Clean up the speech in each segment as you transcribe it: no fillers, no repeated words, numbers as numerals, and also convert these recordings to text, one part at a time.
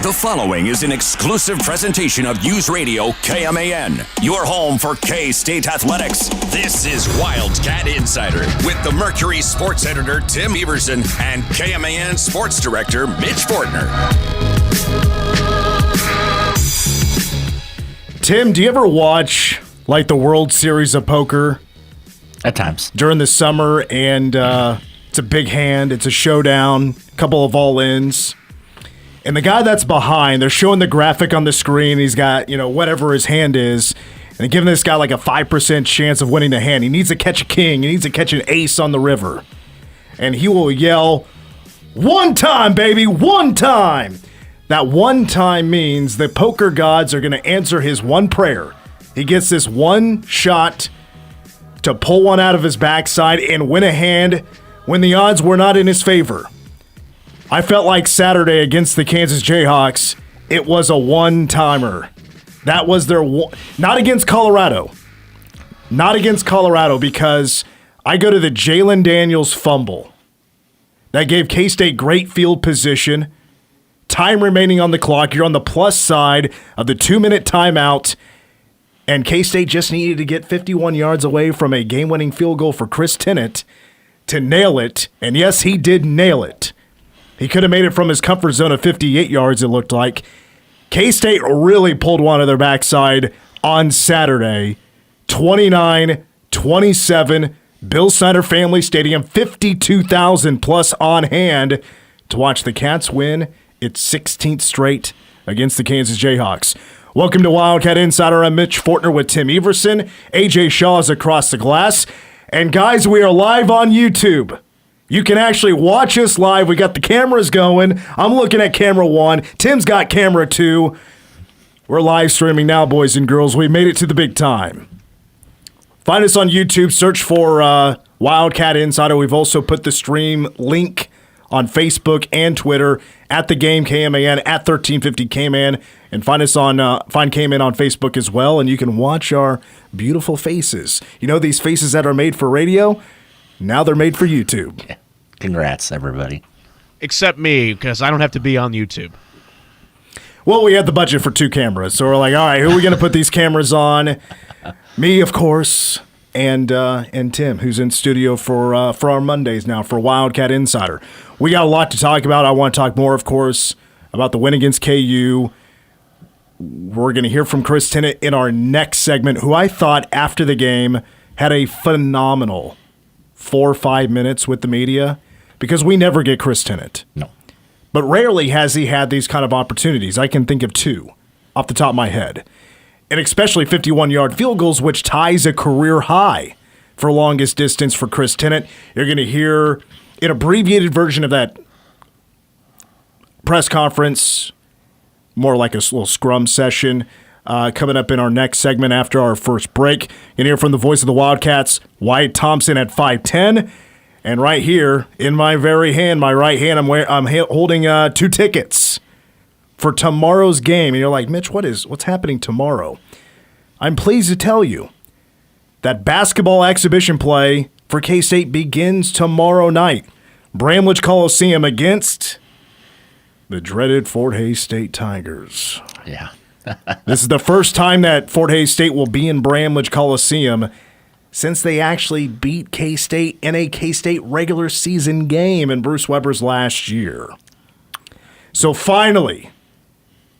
The following is an exclusive presentation of News Radio KMAN, your home for K-State athletics. This is Wildcat Insider with the Mercury sports editor Tim Everson and KMAN sports director Mitch Fortner. Tim, do you ever watch like the World Series of Poker? At times. During the summer, and it's a big hand, it's a showdown, a couple of all-ins. And the guy that's behind, they're showing the graphic on the screen. He's got, whatever his hand is. And they're giving this guy like a 5% chance of winning the hand. He needs to catch a king. He needs to catch an ace on the river. And he will yell, "One time, baby, one time." That one time means the poker gods are going to answer his one prayer. He gets this one shot to pull one out of his backside and win a hand when the odds were not in his favor. I felt like Saturday against the Kansas Jayhawks, it was a one-timer. That was their one. Not against Colorado. Not against Colorado, because I go to the Jalen Daniels fumble. That gave K-State great field position. Time remaining on the clock. You're on the plus side of the 2-minute timeout. And K-State just needed to get 51 yards away from a game-winning field goal for Chris Tennant to nail it. And yes, he did nail it. He could have made it from his comfort zone of 58 yards, it looked like. K-State really pulled one of their backside on Saturday. 29-27, Bill Snyder Family Stadium, 52,000 plus on hand to watch the Cats win its 16th straight against the Kansas Jayhawks. Welcome to Wildcat Insider. I'm Mitch Fortner with Tim Everson. AJ Shaw is across the glass. And guys, we are live on YouTube. You can actually watch us live. We got the cameras going. I'm looking at camera 1. Tim's got camera 2. We're live streaming now, boys and girls. We made it to the big time. Find us on YouTube. Search for Wildcat Insider. We've also put the stream link on Facebook and Twitter at the game KMAN, at 1350 KMAN, and find us on find KMAN on Facebook as well. And you can watch our beautiful faces. You know these faces that are made for radio? Now they're made for YouTube. Yeah. Congrats, everybody. Except me, because I don't have to be on YouTube. Well, we had the budget for 2 cameras, so we're like, all right, who are we going to put these cameras on? Me, of course, and Tim, who's in studio for our Mondays now for Wildcat Insider. We got a lot to talk about. I want to talk more, of course, about the win against KU. We're going to hear from Chris Tennant in our next segment, who I thought after the game had a phenomenal 4 or 5 minutes with the media, because we never get Chris Tennant. No. But rarely has he had these kind of opportunities. I can think of 2 off the top of my head. And especially 51-yard field goals, which ties a career high for longest distance for Chris Tennant. You're going to hear an abbreviated version of that press conference, more like a little scrum session, coming up in our next segment after our first break. You're going to hear from the voice of the Wildcats, Wyatt Thompson at 5'10". And right here, in my very hand, my right hand, I'm holding 2 tickets for tomorrow's game. And you're like, Mitch, what's happening tomorrow? I'm pleased to tell you that basketball exhibition play for K-State begins tomorrow night. Bramlage Coliseum against the dreaded Fort Hays State Tigers. Yeah. This is the first time that Fort Hays State will be in Bramlage Coliseum since they actually beat K-State in a K-State regular season game in Bruce Weber's last year. So finally,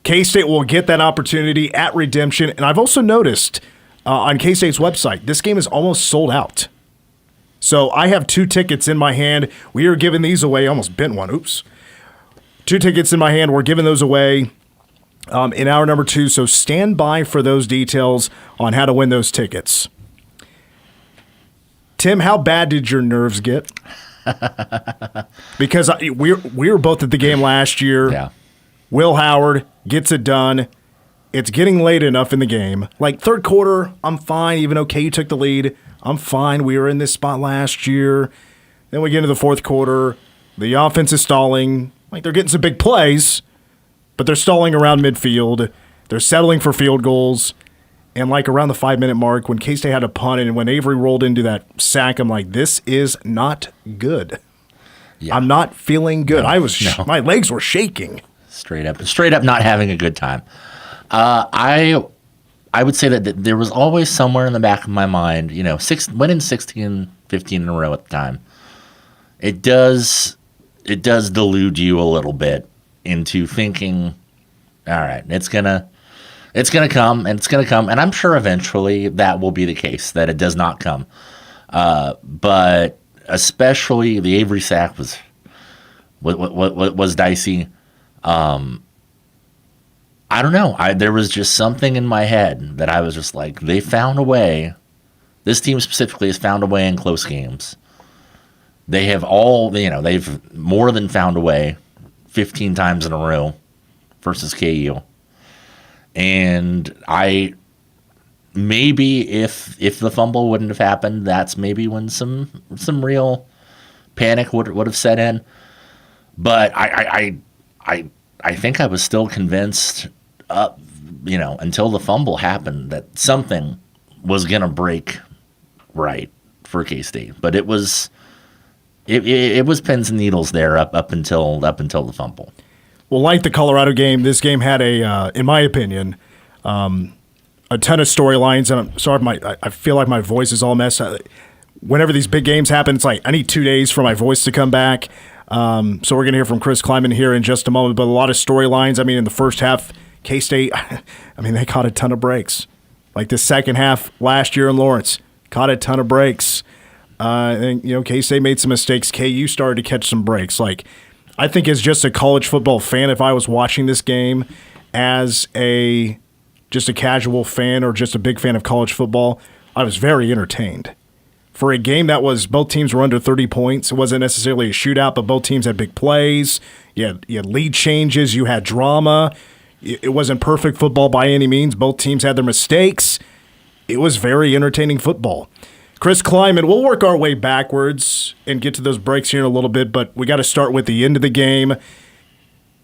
K-State will get that opportunity at Redemption. And I've also noticed on K-State's website, this game is almost sold out. So I have 2 tickets in my hand. We are giving these away. Almost bent one. Oops. 2 tickets in my hand. We're giving those away in hour number 2, so stand by for those details on how to win those tickets. Tim, how bad did your nerves get? Because we were both at the game last year. Yeah. Will Howard gets it done. It's getting late enough in the game. Like, third quarter, I'm fine, even though KU took the lead. I'm fine. We were in this spot last year. Then we get into the fourth quarter. The offense is stalling. Like, they're getting some big plays, but they're stalling around midfield. They're settling for field goals. And like around the 5-minute mark, when K-State had a punt and when Avery rolled into that sack, I'm like, this is not good. Yeah. I'm not feeling good. My legs were shaking. Straight up not having a good time. I would say that there was always somewhere in the back of my mind, winning 16, 15 in a row at the time. It does delude you a little bit into thinking, all right, it's gonna come, and I'm sure eventually that will be the case, that it does not come. But especially the Avery sack was dicey. I don't know. There was just something in my head that I was just like, they found a way. This team specifically has found a way in close games. They have they've more than found a way 15 times in a row versus KU. And maybe if the fumble wouldn't have happened, that's maybe when some real panic would have set in. But I think I was still convinced until the fumble happened that something was going to break right for K-State. But it was pins and needles there up until the fumble. Well, like the Colorado game, this game had in my opinion, a ton of storylines. And I'm sorry, I feel like my voice is all messed up. Whenever these big games happen, it's like I need 2 days for my voice to come back. So we're going to hear from Chris Kleiman here in just a moment. But a lot of storylines. I mean, in the first half, K-State, they caught a ton of breaks. Like the second half last year in Lawrence, caught a ton of breaks. And K-State made some mistakes. KU started to catch some breaks. Like, I think as just a college football fan, if I was watching this game as just a casual fan or just a big fan of college football, I was very entertained. For a game that was, both teams were under 30 points, it wasn't necessarily a shootout, but both teams had big plays. You had lead changes. You had drama. It wasn't perfect football by any means. Both teams had their mistakes. It was very entertaining football. Chris Kleiman, we'll work our way backwards and get to those breaks here in a little bit, but we got to start with the end of the game.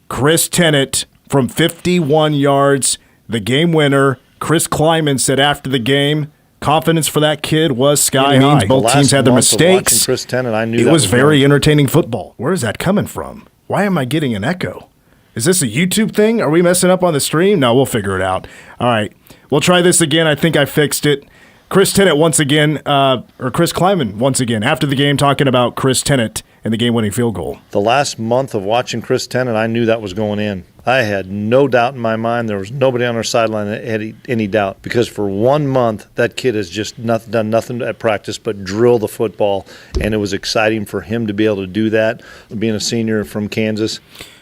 Chris Tennant from 51 yards, the game winner. Chris Kleiman said after the game, confidence for that kid was sky high. Both teams had their mistakes. Chris Tennant, I knew it was very entertaining football. Where is that coming from? Why am I getting an echo? Is this a YouTube thing? Are we messing up on the stream? No, we'll figure it out. All right, we'll try this again. I think I fixed it. Chris Tennant once again, or Chris Kleiman once again, after the game talking about Chris Tennant and the game-winning field goal. The last month of watching Chris Tennant, I knew that was going in. I had no doubt in my mind. There was nobody on our sideline that had any doubt, because for 1 month, that kid has just done nothing at practice but drill the football, and it was exciting for him to be able to do that, being a senior from Kansas.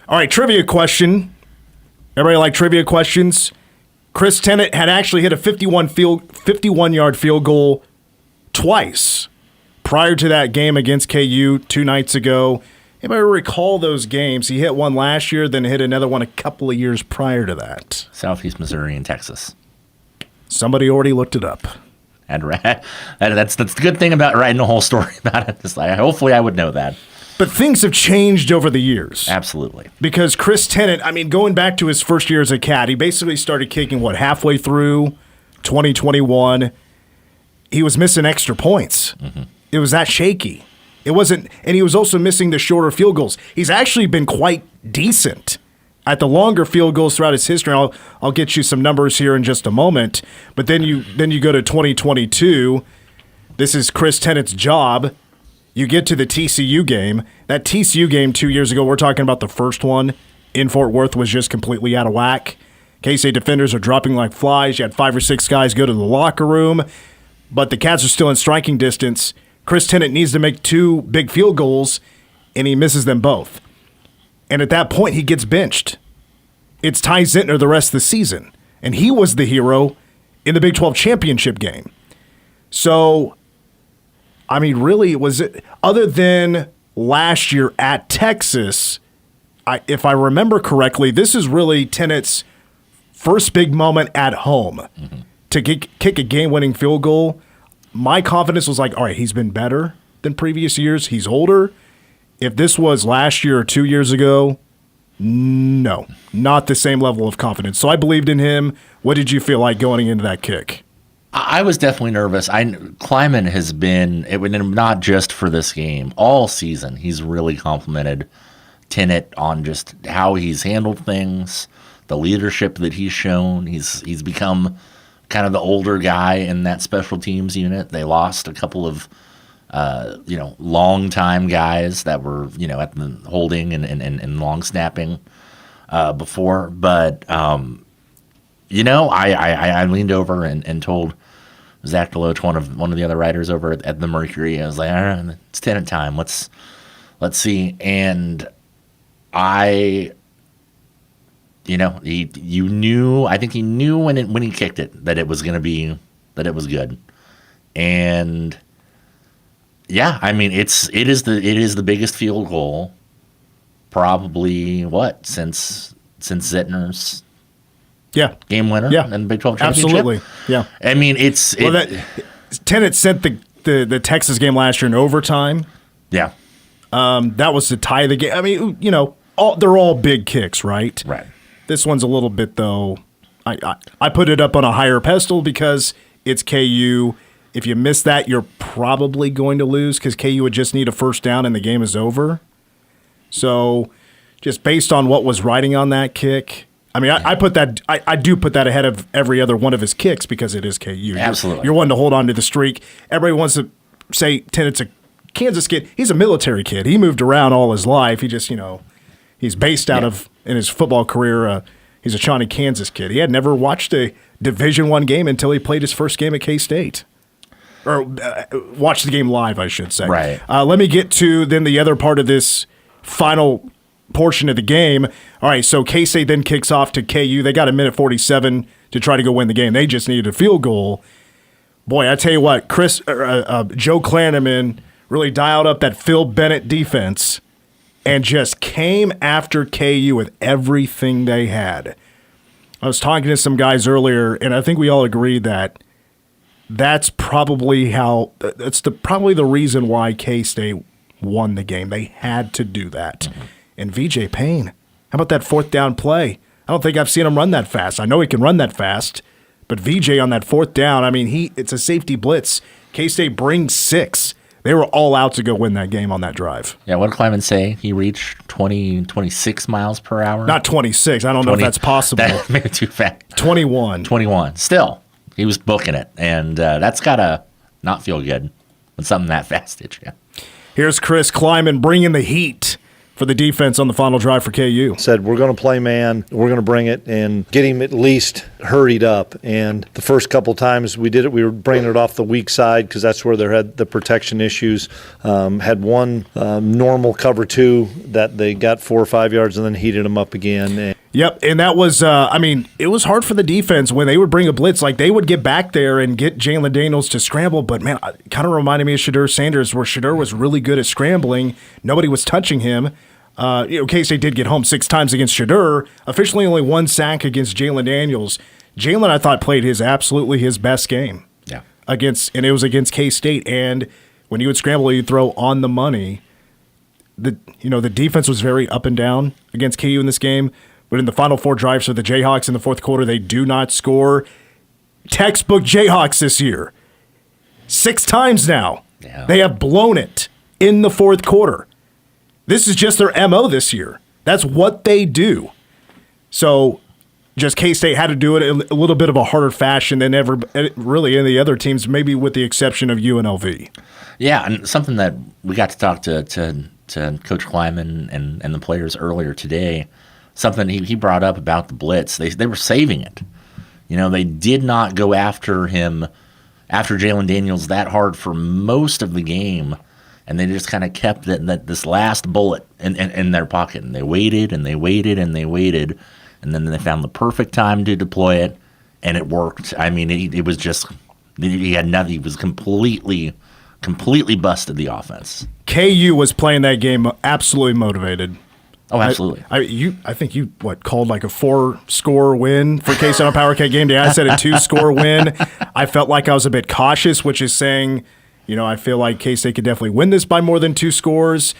All right, trivia question. Everybody like trivia questions? Chris Tennant had actually hit a 51-yard field goal twice prior to that game against KU 2 nights ago. Anybody recall those games? He hit one last year, then hit another one a couple of years prior to that. Southeast Missouri and Texas. Somebody already looked it up. And that's the good thing about writing a whole story about it. It's like, hopefully I would know that. But things have changed over the years. Absolutely. Because Chris Tennant, going back to his first year as a Cat, he basically started kicking, halfway through 2021. He was missing extra points. Mm-hmm. It was that shaky. It wasn't, and he was also missing the shorter field goals. He's actually been quite decent at the longer field goals throughout his history. I'll get you some numbers here in just a moment. But then you go to 2022. This is Chris Tennant's job. You get to the TCU game. That TCU game 2 years ago, we're talking about the first one in Fort Worth, was just completely out of whack. K-State defenders are dropping like flies. You had 5 or 6 guys go to the locker room, but the Cats are still in striking distance. Chris Tennant needs to make 2 big field goals, and he misses them both. And at that point, he gets benched. It's Ty Zentner the rest of the season, and he was the hero in the Big 12 championship game. So, really, was it other than last year at Texas? If I remember correctly, this is really Tennant's first big moment at home to kick a game-winning field goal. My confidence was like, all right, he's been better than previous years. He's older. If this was last year or 2 years ago, no, not the same level of confidence. So I believed in him. What did you feel like going into that kick? I was definitely nervous. Kleiman has been, not just for this game, all season, he's really complimented Tennant on just how he's handled things, the leadership that he's shown. He's become kind of the older guy in that special teams unit. They lost a couple of long time guys that were at the holding and long snapping before, but I leaned over and told Zach Deloach, one of the other writers over at the Mercury, I was like, all right, it's Tennant time. Let's see. And I think he knew when he kicked it that it was good. And yeah, I mean it is the biggest field goal probably since Zittner's game winner in the Big 12 championship. Absolutely. Yeah. I mean Tennant sent the Texas game last year in overtime. Yeah. That was to tie the game. I mean, they're all big kicks, right? Right. This one's a little bit, though. I put it up on a higher pedestal because it's KU. If you miss that, you're probably going to lose because KU would just need a first down and the game is over. So, just based on what was riding on that kick, I mean, I do put that ahead of every other one of his kicks because it is KU. Absolutely. You're one to hold on to the streak. Everybody wants to say Tennant's a Kansas kid. He's a military kid. He moved around all his life. He just, he's based out of, in his football career, he's a Shawnee, Kansas kid. He had never watched a Division I game until he played his first game at K-State. Or watched the game live, I should say. Right. Let me get to then the other part of this final portion of the game. All right, so K-State then kicks off to KU. They got a minute 47 to try to go win the game. They just needed a field goal. Boy, I tell you what, Joe Klanneman really dialed up that Phil Bennett defense and just came after KU with everything they had. I was talking to some guys earlier, and I think we all agreed that that's probably probably the reason why K-State won the game. They had to do that. Mm-hmm. And VJ Payne, how about that fourth down play? I don't think I've seen him run that fast. I know he can run that fast, but VJ on that fourth down, I mean, it's a safety blitz. K-State brings 6. They were all out to go win that game on that drive. Yeah, what did Kleiman say? He reached 26 miles per hour? Not 26. I don't know if that's possible. That may be too fast. 21. 21. Still, he was booking it, and that's got to not feel good when something that fast hits you. Here's Chris Kleiman bringing the heat for the defense on the final drive for KU. Said, we're going to play man, we're going to bring it and get him at least hurried up. And the first couple times we did it, we were bringing it off the weak side because that's where they had the protection issues. Had one normal cover 2 that they got 4 or 5 yards and then heated them up again. Yep, and that was, it was hard for the defense when they would bring a blitz. Like, they would get back there and get Jalen Daniels to scramble, but, man, it kind of reminded me of Shadur Sanders, where Shadur was really good at scrambling. Nobody was touching him. K-State did get home 6 times against Shadur. Officially only 1 sack against Jalen Daniels. Jalen, I thought, played absolutely his best game. Yeah. And it was against K-State. And when you would scramble, you'd throw on the money. The defense was very up and down against KU in this game. But in the final 4 drives for the Jayhawks in the fourth quarter, they do not score. Textbook Jayhawks this year. 6 times now. Yeah. They have blown it in the fourth quarter. This is just their MO this year. That's what they do. So just K-State had to do it in a little bit of a harder fashion than ever really any other teams, maybe with the exception of UNLV. Yeah, and something that we got to talk to Coach Kleiman and the players earlier today, something he brought up about the blitz. They were saving it. They did not go after him, after Jalen Daniels, that hard for most of the game. And they just kind of kept this last bullet in their pocket. And they waited and they waited and they waited. And then they found the perfect time to deploy it, and it worked. I mean, it was just – he had nothing. He was completely busted the offense. KU was playing that game absolutely motivated. Oh, absolutely. I think you called like a 4-score win for K-State on Power Cat Game Day. I said a 2-score win. I felt like I was a bit cautious, which is saying – I feel like K-State could definitely win this by more than 2 scores.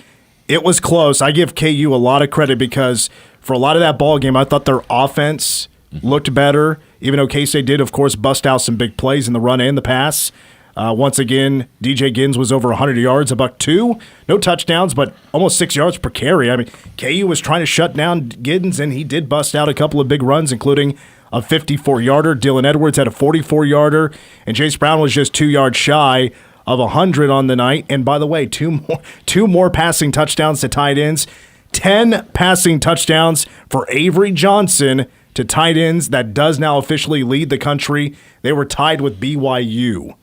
It was close. I give KU a lot of credit because for a lot of that ball game, I thought their offense looked better, even though K-State did, of course, bust out some big plays in the run and the pass. Once again, DJ Gins was over 100 yards, $102. No touchdowns, but almost 6 yards per carry. I mean, KU was trying to shut down Gins, and he did bust out a couple of big runs, including a 54-yarder. Dylan Edwards had a 44-yarder, and Chase Brown was just 2 yards shy of 100 on the night. And by the way, two more passing touchdowns to tight ends. 10 passing touchdowns for Avery Johnson to tight ends. That does now officially lead the country. They were tied with BYU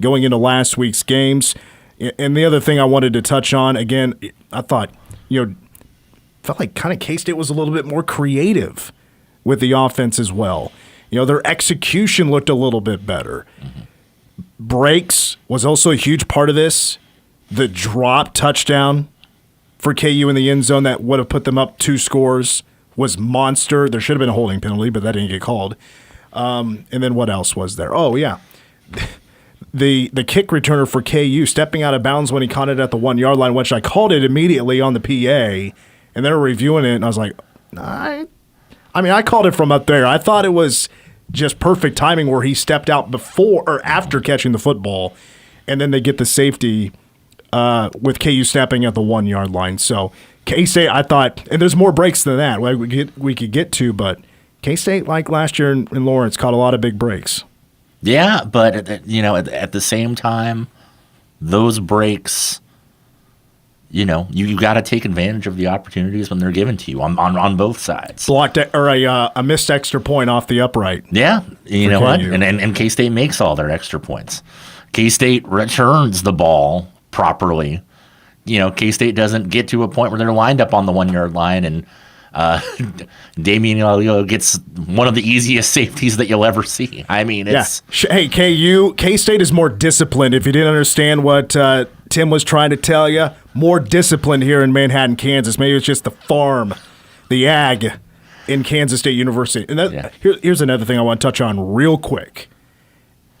going into last week's games. And the other thing I wanted to touch on, again, I thought, felt like kind of K-State was a little bit more creative with the offense as well. Their execution looked a little bit better. Mm-hmm. Breaks was also a huge part of this. The drop touchdown for KU in the end zone that would have put them up 2 scores was monster. There should have been a holding penalty, but that didn't get called. And then what else was there? Oh, yeah. The kick returner for KU stepping out of bounds when he caught it at the 1 yard line, which I called it immediately on the PA, and they were reviewing it, and I was like, I called it from up there. I thought it was just perfect timing where he stepped out before or after catching the football, and then they get the safety with KU snapping at the 1 yard line. So K-State, I thought, and there's more breaks than that we could get to, but K-State, like last year in Lawrence, caught a lot of big breaks. Yeah, but at the same time, those breaks, you got to take advantage of the opportunities when they're given to you on both sides. Blocked or a missed extra point off the upright. Yeah, you know KU. what? And K-State makes all their extra points. K-State returns the ball properly. K-State doesn't get to a point where they're lined up on the 1 yard line and Damian Alio gets one of the easiest safeties that you'll ever see. I mean, it's... Yeah. Hey, K-State is more disciplined. If you didn't understand what Tim was trying to tell you, more disciplined here in Manhattan, Kansas. Maybe it's just the farm, the ag in Kansas State University. And here's another thing I want to touch on real quick.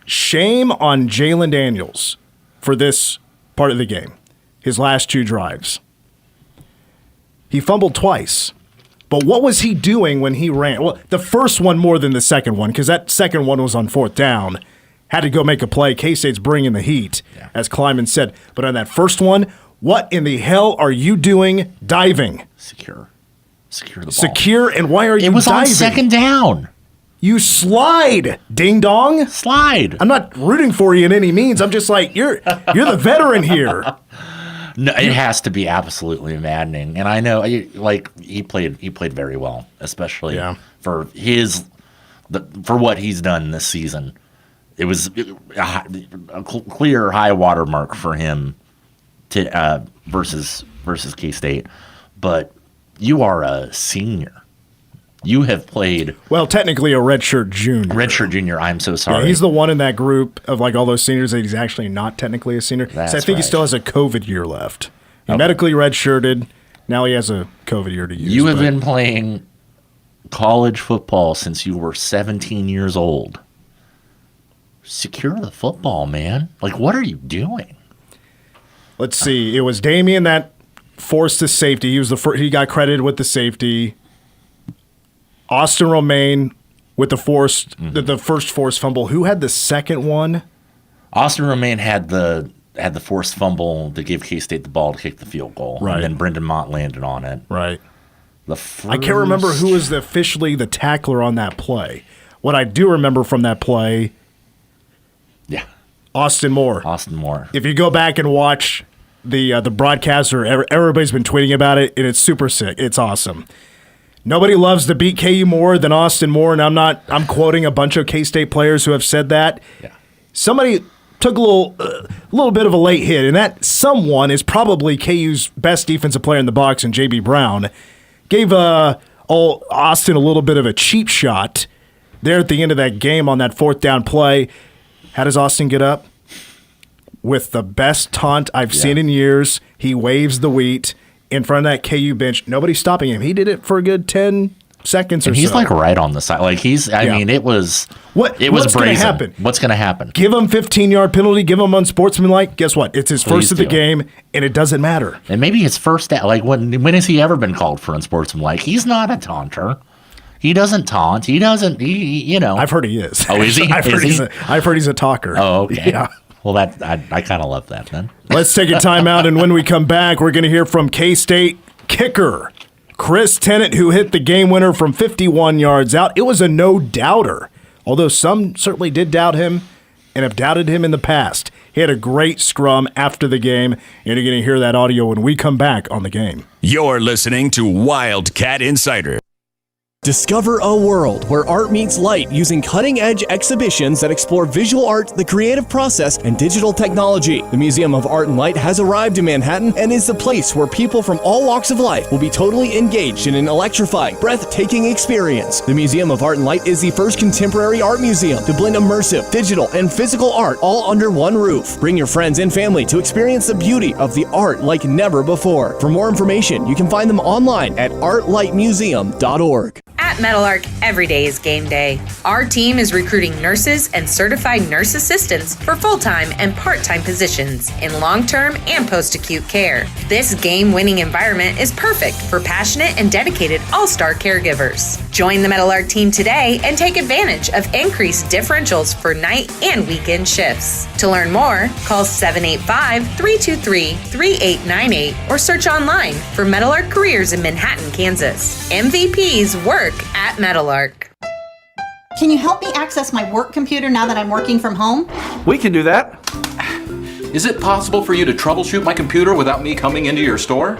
Shame on Jalen Daniels for this part of the game, his last 2 drives. He fumbled twice. But what was he doing when he ran? Well, the first one more than the second one, because that second one was on 4th down. Had to go make a play. K-State's bringing the heat, as Kleiman said. But on that first one, what in the hell are you doing diving? Secure the ball. Secure, and why are you diving? It was on 2nd down. You slide, ding-dong. Slide. I'm not rooting for you in any means. I'm just like, you're the veteran here. No, it has to be absolutely maddening, and I know, he played very well, especially for what he's done this season. It was a clear high water mark for him to versus K-State, but you are a senior. You have played... Well, technically a redshirt junior. Redshirt junior, I'm so sorry. Yeah, he's the one in that group of all those seniors that he's actually not technically a senior. So I think he still has a COVID year left. He medically redshirted. Now he has a COVID year to use. You have been playing college football since you were 17 years old. Secure the football, man. What are you doing? Let's see. It was Damian that forced the safety. He was he got credited with the safety. Austin Romaine with the first forced fumble. Who had the second one? Austin Romaine had the forced fumble to give K-State the ball to kick the field goal. Right. And then Brendan Mott landed on it. Right. I can't remember who was officially the tackler on that play. What I do remember from that play, Austin Moore. If you go back and watch the broadcast, or everybody's been tweeting about it, and it's super sick. It's awesome. Nobody loves to beat KU more than Austin Moore, and I'm quoting a bunch of K-State players who have said that. Yeah. Somebody took a little bit of a late hit, and that someone is probably KU's best defensive player in the box, and J.B. Brown. Gave Austin a little bit of a cheap shot there at the end of that game on that 4th down play. How does Austin get up? With the best taunt I've seen in years. He waves the wheat in front of that KU bench. Nobody's stopping him. He did it for a good 10 seconds or so. He's right on the side. I mean, it was what's brazen. Gonna happen? What's going to happen? Give him 15-yard penalty. Give him unsportsmanlike. Guess what? It's his first of the game, and it doesn't matter. And maybe his first, when has he ever been called for unsportsmanlike? He's not a taunter. He doesn't taunt. He doesn't. I've heard he is. Oh, is he? I've heard he's a talker. Oh, okay. Yeah. Well, I kind of love that, then. Let's take a timeout, and when we come back, we're going to hear from K-State kicker Chris Tennant, who hit the game winner from 51 yards out. It was a no-doubter, although some certainly did doubt him and have doubted him in the past. He had a great scrum after the game, and you're going to hear that audio when we come back on The Game. You're listening to Wildcat Insider. Discover a world where art meets light using cutting-edge exhibitions that explore visual art, the creative process, and digital technology. The Museum of Art and Light has arrived in Manhattan and is the place where people from all walks of life will be totally engaged in an electrifying, breathtaking experience. The Museum of Art and Light is the first contemporary art museum to blend immersive, digital, and physical art all under one roof. Bring your friends and family to experience the beauty of the art like never before. For more information, you can find them online at artlightmuseum.org. At Meadowlark, every day is game day. Our team is recruiting nurses and certified nurse assistants for full-time and part-time positions in long-term and post-acute care. This game-winning environment is perfect for passionate and dedicated all-star caregivers. Join the Meadowlark team today and take advantage of increased differentials for night and weekend shifts. To learn more, call 785-323-3898 or search online for Meadowlark Careers in Manhattan, Kansas. MVPs work at Meadowlark. Can you help me access my work computer now that I'm working from home? We can do that. Is it possible for you to troubleshoot my computer without me coming into your store?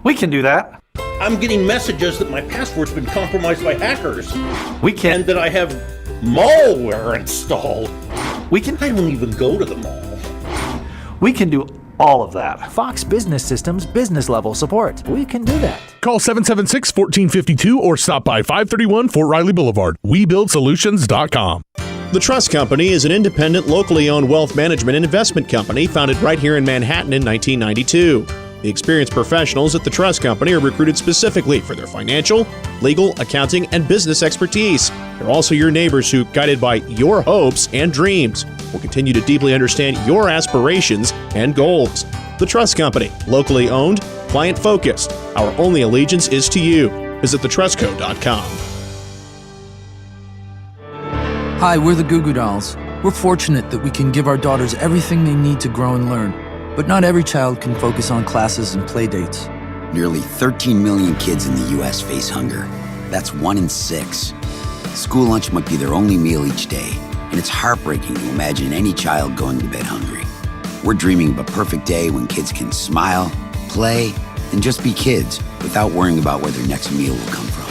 We can do that. I'm getting messages that my password's been compromised by hackers. We can. And that I have malware installed. We can. I don't even go to the mall. We can do all of that. Fox Business Systems business level support. We can do that. Call 776-1452 or stop by 531 Fort Riley Boulevard. WeBuildSolutions.com. The Trust Company is an independent, locally owned wealth management and investment company founded right here in Manhattan in 1992. The experienced professionals at the Trust Company are recruited specifically for their financial, legal, accounting, and business expertise. They're also your neighbors who, guided by your hopes and dreams, will continue to deeply understand your aspirations and goals. The Trust Company, locally owned, client-focused. Our only allegiance is to you. Visit thetrustco.com. Hi, we're the Goo Goo Dolls. We're fortunate that we can give our daughters everything they need to grow and learn. But not every child can focus on classes and play dates. Nearly 13 million kids in the U.S. face hunger. That's 1 in 6. School lunch might be their only meal each day, and it's heartbreaking to imagine any child going to bed hungry. We're dreaming of a perfect day when kids can smile, play, and just be kids without worrying about where their next meal will come from.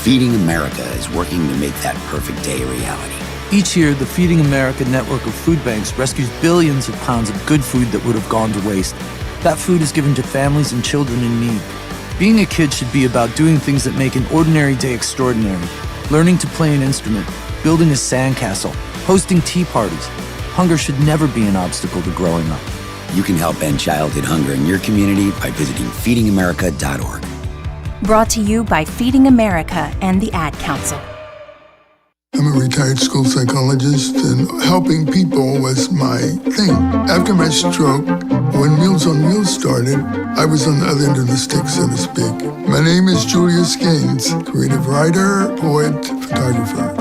Feeding America is working to make that perfect day a reality. Each year, the Feeding America network of food banks rescues billions of pounds of good food that would have gone to waste. That food is given to families and children in need. Being a kid should be about doing things that make an ordinary day extraordinary. Learning to play an instrument, building a sandcastle, hosting tea parties. Hunger should never be an obstacle to growing up. You can help end childhood hunger in your community by visiting feedingamerica.org. Brought to you by Feeding America and the Ad Council. I'm a retired school psychologist, and helping people was my thing. After my stroke, when Meals on Wheels started, I was on the other end of the stick, so to speak. My name is Julius Gaines, creative writer, poet, photographer.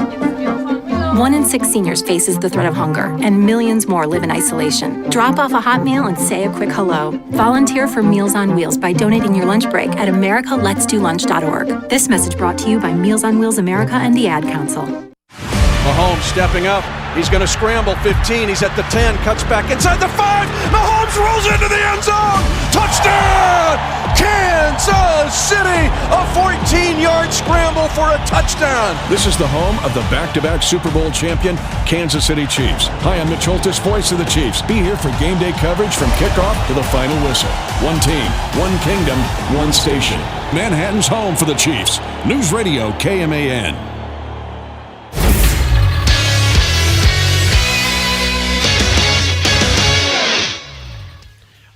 1 in 6 seniors faces the threat of hunger, and millions more live in isolation. Drop off a hot meal and say a quick hello. Volunteer for Meals on Wheels by donating your lunch break at americaletsdolunch.org. This message brought to you by Meals on Wheels America and the Ad Council. Mahomes stepping up. He's going to scramble 15. He's at the 10. Cuts back inside the 5. Mahomes rolls into the end zone. Touchdown! Kansas City! A 14-yard scramble for a touchdown. This is the home of the back-to-back Super Bowl champion, Kansas City Chiefs. Hi, I'm Mitch Holtis, voice of the Chiefs. Be here for game day coverage from kickoff to the final whistle. One team, one kingdom, one station. Manhattan's home for the Chiefs. News Radio KMAN.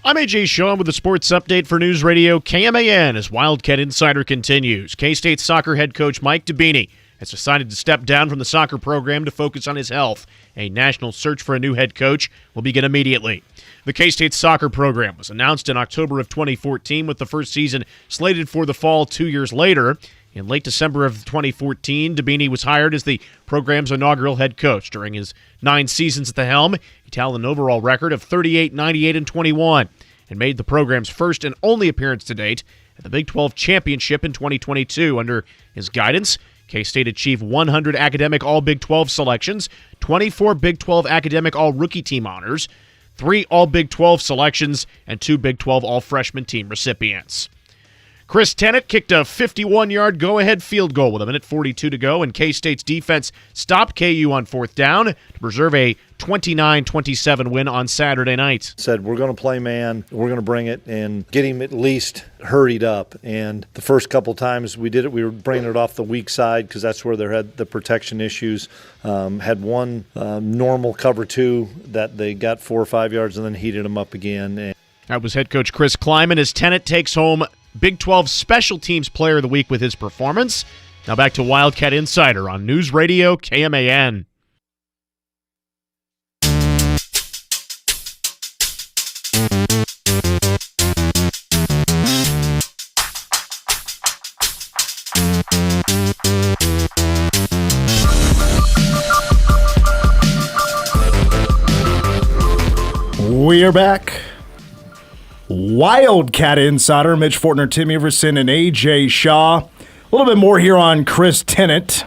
I'm A.J. Sean with the sports update for News Radio KMAN as Wildcat Insider continues. K-State soccer head coach Mike Dubini has decided to step down from the soccer program to focus on his health. A national search for a new head coach will begin immediately. The K-State soccer program was announced in October of 2014 with the first season slated for the fall 2 years later. In late December of 2014, Debini was hired as the program's inaugural head coach. During his 9 seasons at the helm, he tallied an overall record of 38, 98, and 21, and made the program's first and only appearance to date at the Big 12 Championship in 2022. Under his guidance, K-State achieved 100 academic All-Big 12 selections, 24 Big 12 academic All-Rookie Team honors, 3 All-Big 12 selections, and 2 Big 12 All-Freshman Team recipients. Chris Tennant kicked a 51-yard go-ahead field goal with a minute 42 to go, and K-State's defense stopped KU on 4th down to preserve a 29-27 win on Saturday night. Said, we're going to play man, we're going to bring it, and get him at least hurried up. And the first couple times we did it, we were bringing it off the weak side because that's where they had the protection issues. Had one normal cover 2 that they got 4 or 5 yards and then heated them up again. And that was head coach Chris Kleiman as Tennant takes home Big 12 Special Teams Player of the Week with his performance. Now back to Wildcat Insider on News Radio KMAN. We are back. Wildcat Insider, Mitch Fortner, Tim Everson, and A.J. Shaw. A little bit more here on Chris Tennant.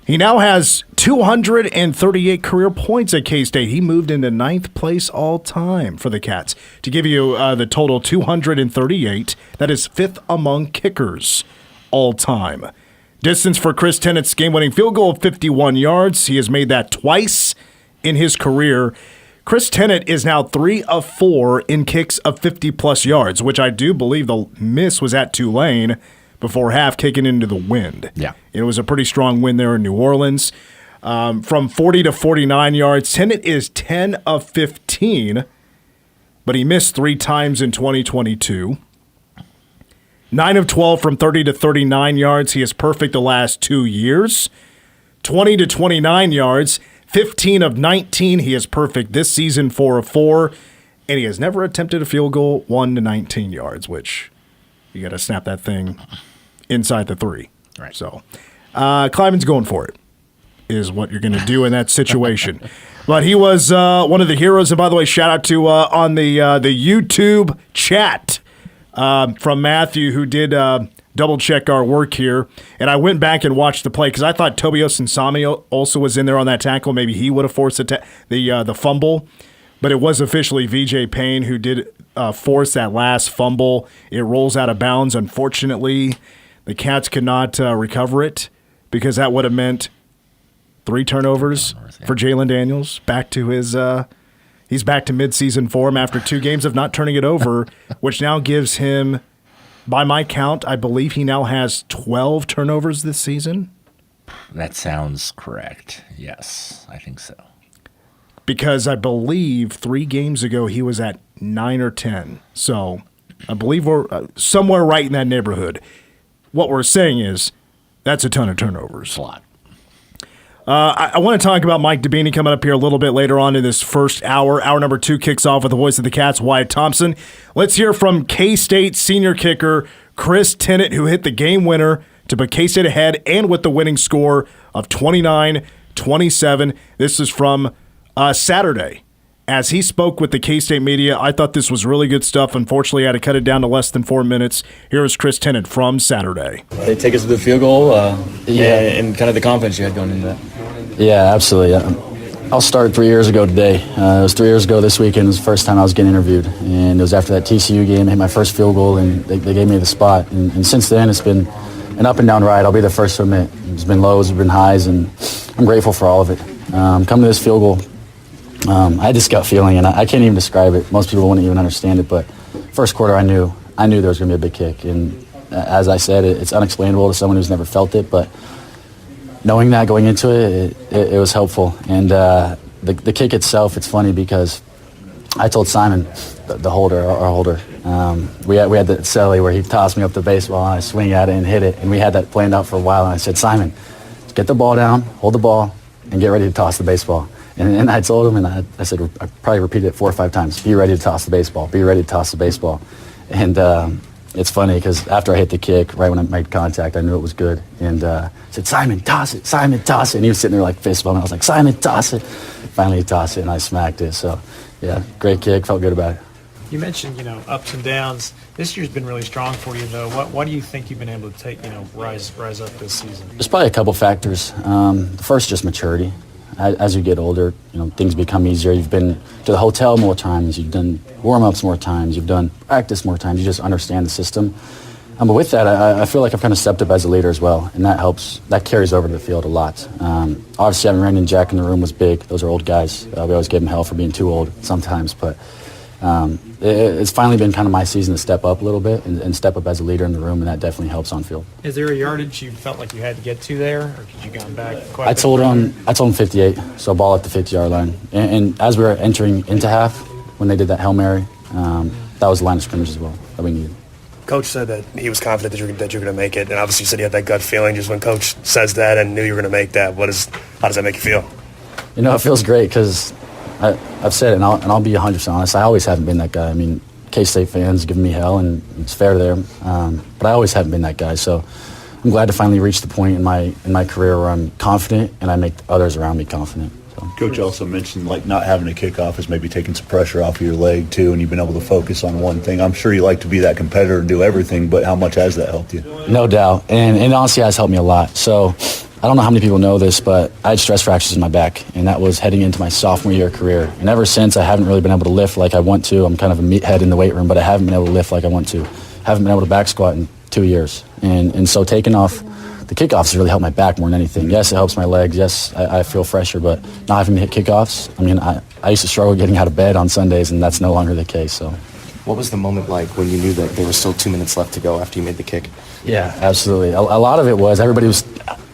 He now has 238 career points at K-State. He moved into 9th place all-time for the Cats. To give you the total, 238. That is 5th among kickers all-time. Distance for Chris Tennant's game-winning field goal of 51 yards. He has made that twice in his career. Chris Tennant is now 3 of 4 in kicks of 50-plus yards, which I do believe the miss was at Tulane before half, kicking into the wind. Yeah. It was a pretty strong win there in New Orleans. From 40 to 49 yards, Tennant is 10 of 15, but he missed 3 times in 2022. 9 of 12 from 30 to 39 yards. He is perfect the last 2 years. 20 to 29 yards. 15 of 19, he is perfect this season, 4 of 4, and he has never attempted a field goal 1 to 19 yards, which you got to snap that thing inside the 3. Right. So, Kleiman's going for it, is what you're going to do in that situation. But he was one of the heroes, and by the way, shout out to on the YouTube chat from Matthew, who did double check our work here, and I went back and watched the play because I thought Tobias Nsami also was in there on that tackle. Maybe he would have forced the fumble, but it was officially VJ Payne who did force that last fumble. It rolls out of bounds. Unfortunately, the Cats could not recover it because that would have meant 3 turnovers for Jalen Daniels. Back to his he's back to midseason form after 2 games of not turning it over, which now gives him, by my count, I believe he now has 12 turnovers this season. That sounds correct. Yes, I think so. Because I believe 3 games ago he was at 9 or 10. So I believe we're somewhere right in that neighborhood. What we're saying is that's a ton of turnovers. A lot. I want to talk about Mike Debini coming up here a little bit later on in this first hour. Hour number 2 kicks off with the voice of the Cats, Wyatt Thompson. Let's hear from K-State senior kicker Chris Tennant, who hit the game winner to put K-State ahead and with the winning score of 29-27. This is from Saturday. As he spoke with the K-State media, I thought this was really good stuff. Unfortunately, I had to cut it down to less than 4 minutes. Here is Chris Tennant from Saturday. They take us to the field goal and kind of the confidence you had going into that. Yeah, absolutely. I'll start 3 years ago today. It was 3 years ago this weekend. It was the first time I was getting interviewed. And it was after that TCU game. I hit my first field goal, and they gave me the spot. And since then, it's been an up and down ride. I'll be the first to admit. It's been lows, it's been highs, and I'm grateful for all of it. Coming to this field goal, I had this gut feeling, and I can't even describe it. Most people wouldn't even understand it, but first quarter I knew there was going to be a big kick. And as I said, it's unexplainable to someone who's never felt it, but knowing that going into it was helpful. And the kick itself, it's funny because I told Simon, the holder, our holder, we had the celly where he tossed me up the baseball and I swing at it and hit it, and we had that planned out for a while. And I said, Simon, get the ball down, hold the ball, and get ready to toss the baseball. And I told him, and I said, I probably repeated it 4 or 5 times, be ready to toss the baseball, be ready to toss the baseball. And it's funny because after I hit the kick, right when I made contact, I knew it was good. And I said, Simon, toss it. Simon, toss it. And he was sitting there like fist bumping. I was like, Simon, toss it. Finally, he tossed it, and I smacked it. So, yeah, great kick. Felt good about it. You mentioned, ups and downs. This year's been really strong for you, though. What do you think you've been able to take, rise up this season? There's probably a couple factors. The first, just maturity. As you get older, things become easier. You've been to the hotel more times. You've done warm-ups more times. You've done practice more times. You just understand the system. But with that, I feel like I've kind of stepped up as a leader as well, and that helps. That carries over to the field a lot. Obviously, having Randy and Jack in the room was big. Those are old guys. We always give them hell for being too old sometimes, but it's finally been kind of my season to step up a little bit and step up as a leader in the room, and that definitely helps on field. Is there a yardage you felt like you had to get to there, or could you gone back quite I told him 58, so ball at the 50-yard line. And as we were entering into half, when they did that Hail Mary, that was the line of scrimmage as well that we needed. Coach said that he was confident that you're going to make it, and obviously you said you had that gut feeling. Just when Coach says that and knew you were going to make that, how does that make you feel? It feels great because I've said it, and I'll be 100% honest. I always haven't been that guy. I mean, K-State fans give me hell, and it's fair to them. But I always haven't been that guy. So I'm glad to finally reach the point in my career where I'm confident and I make others around me confident. Coach also mentioned not having a kickoff is maybe taking some pressure off of your leg too, and you've been able to focus on one thing. I'm sure you like to be that competitor and do everything, but how much has that helped you? No doubt, and it honestly has helped me a lot. So I don't know how many people know this, but I had stress fractures in my back, and that was heading into my sophomore year career. And ever since, I haven't really been able to lift like I want to. I'm kind of a meathead in the weight room, but I haven't been able to lift like I want to. Haven't been able to back squat in 2 years, and so taking off the kickoffs has really helped my back more than anything. Yes, it helps my legs. Yes, I feel fresher, but not having to hit kickoffs, I mean, I used to struggle getting out of bed on Sundays, and that's no longer the case. So, what was the moment like when you knew that there was still 2 minutes left to go after you made the kick? Yeah, absolutely. A lot of it was everybody was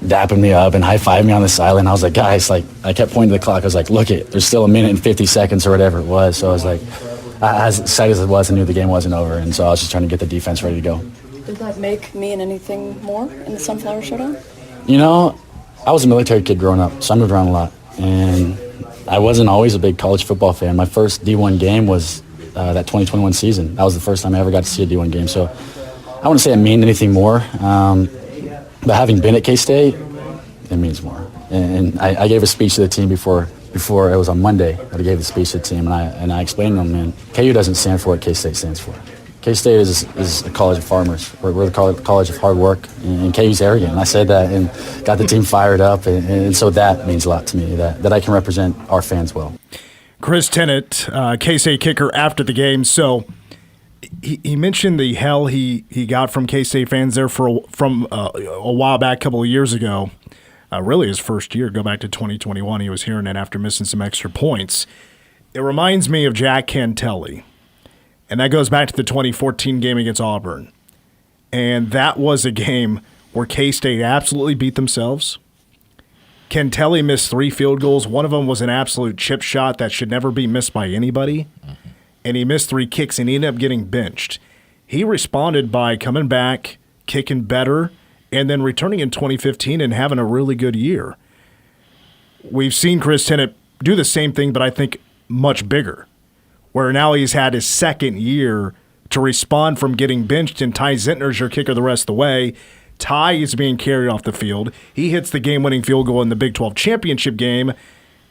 dapping me up and high-fiving me on the sideline. I was like, guys, I kept pointing to the clock. I was like, look it, there's still 1 minute and 50 seconds or whatever it was. So I was like, as excited as it was, I knew the game wasn't over, and so I was just trying to get the defense ready to go. Did that make mean anything more in the Sunflower Showdown? I was a military kid growing up, so I moved around a lot, and I wasn't always a big college football fan. My first D1 game was that 2021 season. That was the first time I ever got to see a D1 game, so I wouldn't say it meant anything more, but having been at K-State, it means more. And I gave a speech to the team before it was on Monday. I gave the speech to the team, and I explained to them, man, KU doesn't stand for what K-State stands for. K-State is a college of farmers. We're the college of hard work, and KU's arrogant. And I said that and got the team fired up, and so that means a lot to me, that I can represent our fans well. Chris Tennant, K-State kicker after the game. So he mentioned the hell he got from K-State fans there from a while back, a couple of years ago. Really his first year, go back to 2021. He was hearing it after missing some extra points. It reminds me of Jack Cantelli. And that goes back to the 2014 game against Auburn. And that was a game where K-State absolutely beat themselves. Cantelli missed 3 field goals. One of them was an absolute chip shot that should never be missed by anybody. And he missed 3 kicks, and he ended up getting benched. He responded by coming back, kicking better, and then returning in 2015 and having a really good year. We've seen Chris Tennant do the same thing, but I think much bigger, where now he's had his second year to respond from getting benched, and Ty Zentner's your kicker the rest of the way. Ty is being carried off the field. He hits the game-winning field goal in the Big 12 championship game,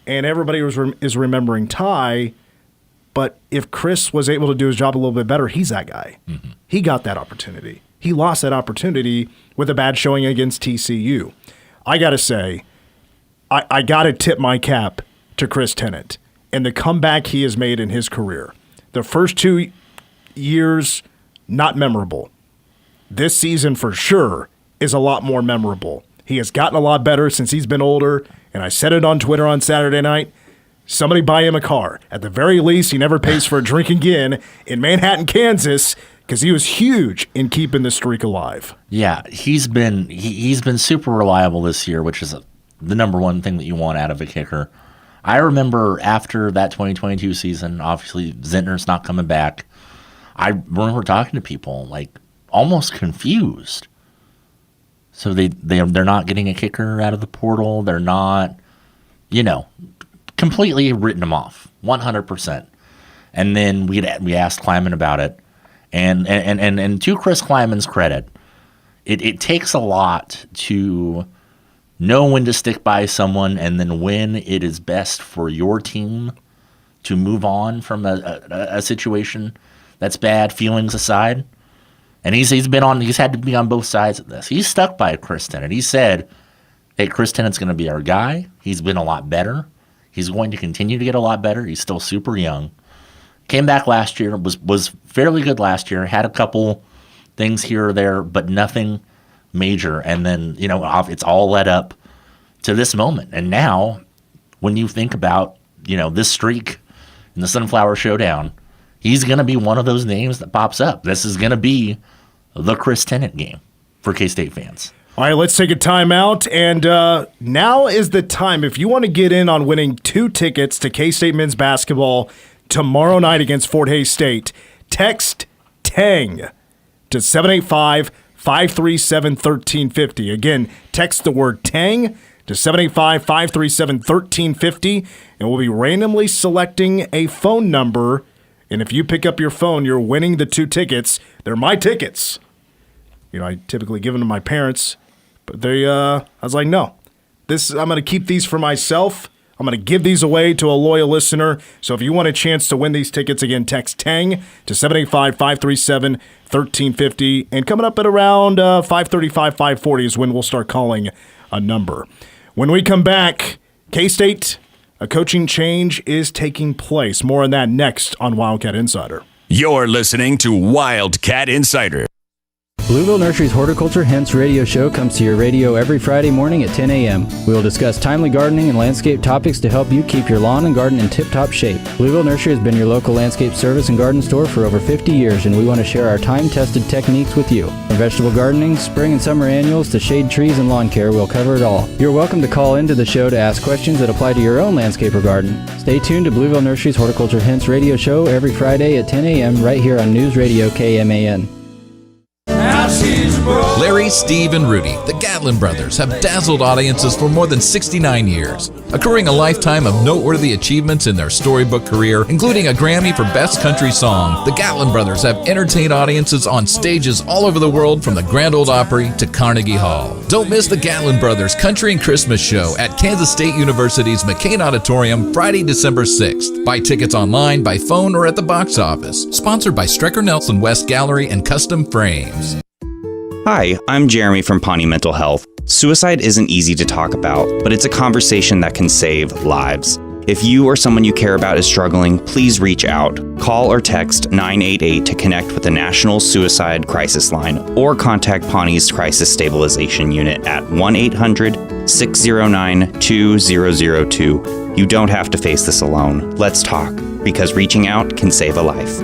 and everybody is remembering Ty. But if Chris was able to do his job a little bit better, he's that guy. Mm-hmm. He got that opportunity. He lost that opportunity with a bad showing against TCU. I got to say, I got to tip my cap to Chris Tennant and the comeback he has made in his career. The first 2 years, not memorable. This season, for sure, is a lot more memorable. He has gotten a lot better since he's been older, and I said it on Twitter on Saturday night. Somebody buy him a car. At the very least, he never pays for a drink again in Manhattan, Kansas, because he was huge in keeping the streak alive. Yeah, he's been super reliable this year, which is the number one thing that you want out of a kicker. I remember after that 2022 season, obviously Zentner's not coming back. I remember talking to people almost confused. So they're not getting a kicker out of the portal. They're not, completely written him off, 100%. And then we asked Kleiman about it, And to Chris Kleiman's credit, it takes a lot to know when to stick by someone and then when it is best for your team to move on from a situation that's bad, feelings aside. And he's had to be on both sides of this. He's stuck by Chris Tennant. He said, hey, Chris Tennant's going to be our guy. He's been a lot better. He's going to continue to get a lot better. He's still super young. Came back last year, was fairly good last year, had a couple things here or there, but nothing major. And then, it's all led up to this moment. And now, when you think about, this streak in the Sunflower Showdown, he's going to be one of those names that pops up. This is going to be the Chris Tennant game for K-State fans. All right, let's take a timeout. And now is the time. If you want to get in on winning 2 tickets to K-State men's basketball tomorrow night against Fort Hays State, text TANG to 785-537-1350. Again, text the word TANG to 785-537-1350, and we'll be randomly selecting a phone number. And if you pick up your phone, you're winning the 2 tickets. They're my tickets. I typically give them to my parents, but I was like, no. I'm going to keep these for myself. I'm going to give these away to a loyal listener. So if you want a chance to win these tickets, again, text TANG to 785-537-1350. And coming up at around 5:35, 5:40 is when we'll start calling a number. When we come back, K-State, a coaching change is taking place. More on that next on Wildcat Insider. You're listening to Wildcat Insider. Blueville Nursery's Horticulture Hints radio show comes to your radio every Friday morning at 10 a.m. We will discuss timely gardening and landscape topics to help you keep your lawn and garden in tip-top shape. Blueville Nursery has been your local landscape service and garden store for over 50 years, and we want to share our time-tested techniques with you. From vegetable gardening, spring and summer annuals, to shade trees and lawn care, we'll cover it all. You're welcome to call into the show to ask questions that apply to your own landscape or garden. Stay tuned to Blueville Nursery's Horticulture Hints radio show every Friday at 10 a.m. right here on News Radio KMAN. Larry, Steve, and Rudy, the Gatlin brothers, have dazzled audiences for more than 69 years, accruing a lifetime of noteworthy achievements in their storybook career, including a Grammy for Best Country Song. The Gatlin brothers have entertained audiences on stages all over the world, from the Grand Ole Opry to Carnegie Hall. Don't miss the Gatlin brothers Country and Christmas Show at Kansas State University's McCain Auditorium, Friday, December 6th. Buy tickets online, by phone, or at the box office. Sponsored by Strecker Nelson West Gallery and Custom Frames. Hi, I'm Jeremy from Pawnee Mental Health. Suicide isn't easy to talk about, but it's a conversation that can save lives. If you or someone you care about is struggling, please reach out. Call or text 988 to connect with the National Suicide Crisis Line, or contact Pawnee's Crisis Stabilization Unit at 1-800-609-2002. You don't have to face this alone. Let's talk, because reaching out can save a life.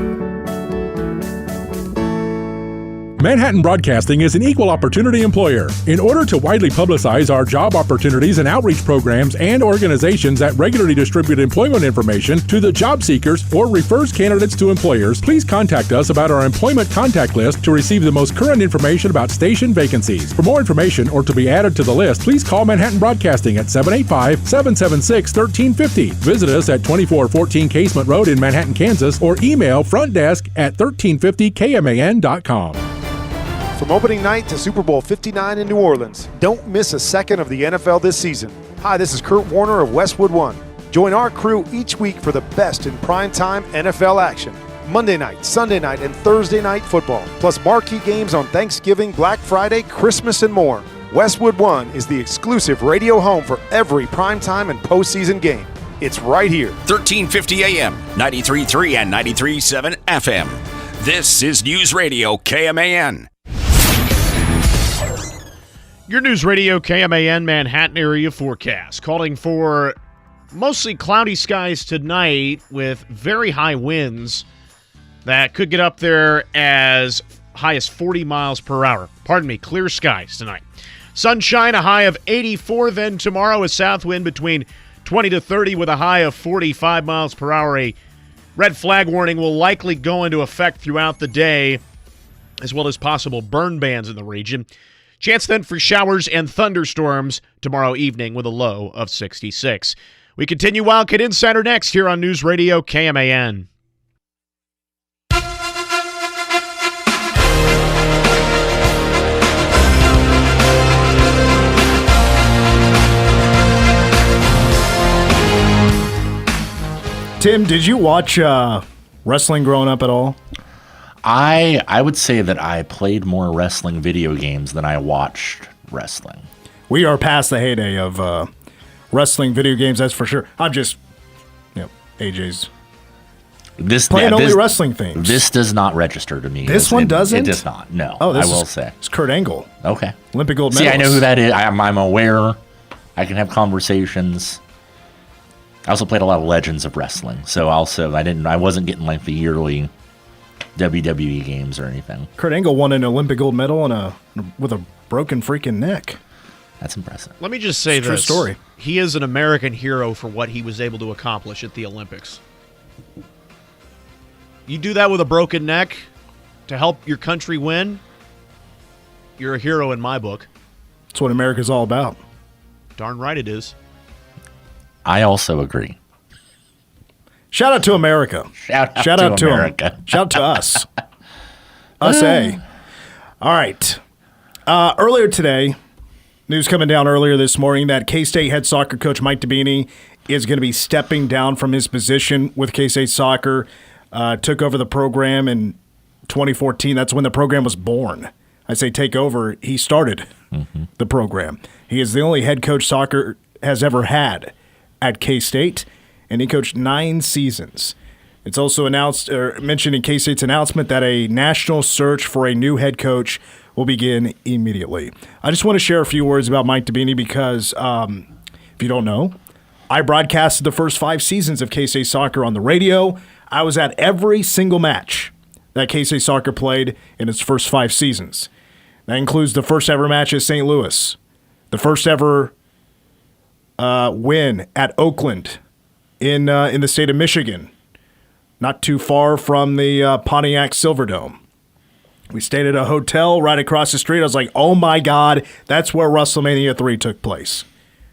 Manhattan Broadcasting is an equal opportunity employer. In order to widely publicize our job opportunities and outreach programs and organizations that regularly distribute employment information to the job seekers or refers candidates to employers, please contact us about our employment contact list to receive the most current information about station vacancies. For more information or to be added to the list, please call Manhattan Broadcasting at 785-776-1350. Visit us at 2414 Casement Road in Manhattan, Kansas, or email frontdesk@1350kman.com. From opening night to Super Bowl 59 in New Orleans, don't miss a second of the NFL this season. Hi, this is Kurt Warner of Westwood One. Join our crew each week for the best in primetime NFL action. Monday night, Sunday night, and Thursday night football, plus marquee games on Thanksgiving, Black Friday, Christmas, and more. Westwood One is the exclusive radio home for every primetime and postseason game. It's right here. 1350 AM, 93.3 and 93.7 FM. This is News Radio KMAN. Your News Radio KMAN Manhattan area forecast, calling for mostly cloudy skies tonight with very high winds that could get up there as high as 40 miles per hour. Pardon me, clear skies tonight. Sunshine, a high of 84. Then tomorrow, a south wind between 20 to 30 with a high of 45 miles per hour. A red flag warning will likely go into effect throughout the day, as well as possible burn bans in the region. Chance then for showers and thunderstorms tomorrow evening with a low of 66. We continue Wildcat Insider next here on News Radio KMAN. Tim, did you watch wrestling growing up at all? I would say that I played more wrestling video games than I watched wrestling. We are past the heyday of wrestling video games, that's for sure. I'm just, AJ's playing only wrestling things. This does not register to me. This one doesn't? It does not, no. Oh, I will say. It's Kurt Angle. Okay. Olympic gold See, medalist. I know who that is. I'm aware. I can have conversations. I also played a lot of Legends of Wrestling, so I wasn't getting like the yearly WWE games or anything. Kurt Angle won an Olympic gold medal with a broken freaking neck. That's impressive. Let me just say It's a true this. story. He is an American hero for what he was able to accomplish at the Olympics. You do that with a broken neck to help your country win, you're a hero in my book. That's what America's all about. Darn right it is. I also agree. Shout out to America. Shout out to America. Shout out to us. Us. All right. Earlier today, news coming down earlier this morning that K-State head soccer coach Mike Dabini is going to be stepping down from his position with K-State soccer. Took over the program in 2014. That's when the program was born. I say take over. He started the program. He is the only head coach soccer has ever had at K-State, and he coached 9 seasons. It's also mentioned in K-State's announcement that a national search for a new head coach will begin immediately. I just want to share a few words about Mike Dabini because, if you don't know, I broadcasted the first 5 seasons of K-State soccer on the radio. I was at every single match that K-State soccer played in its first 5 seasons. That includes the first ever match at St. Louis, the first ever win at Oakland in the state of Michigan, not too far from the Pontiac Silverdome. We stayed at a hotel right across the street. I was like, oh my God, that's where WrestleMania 3 took place.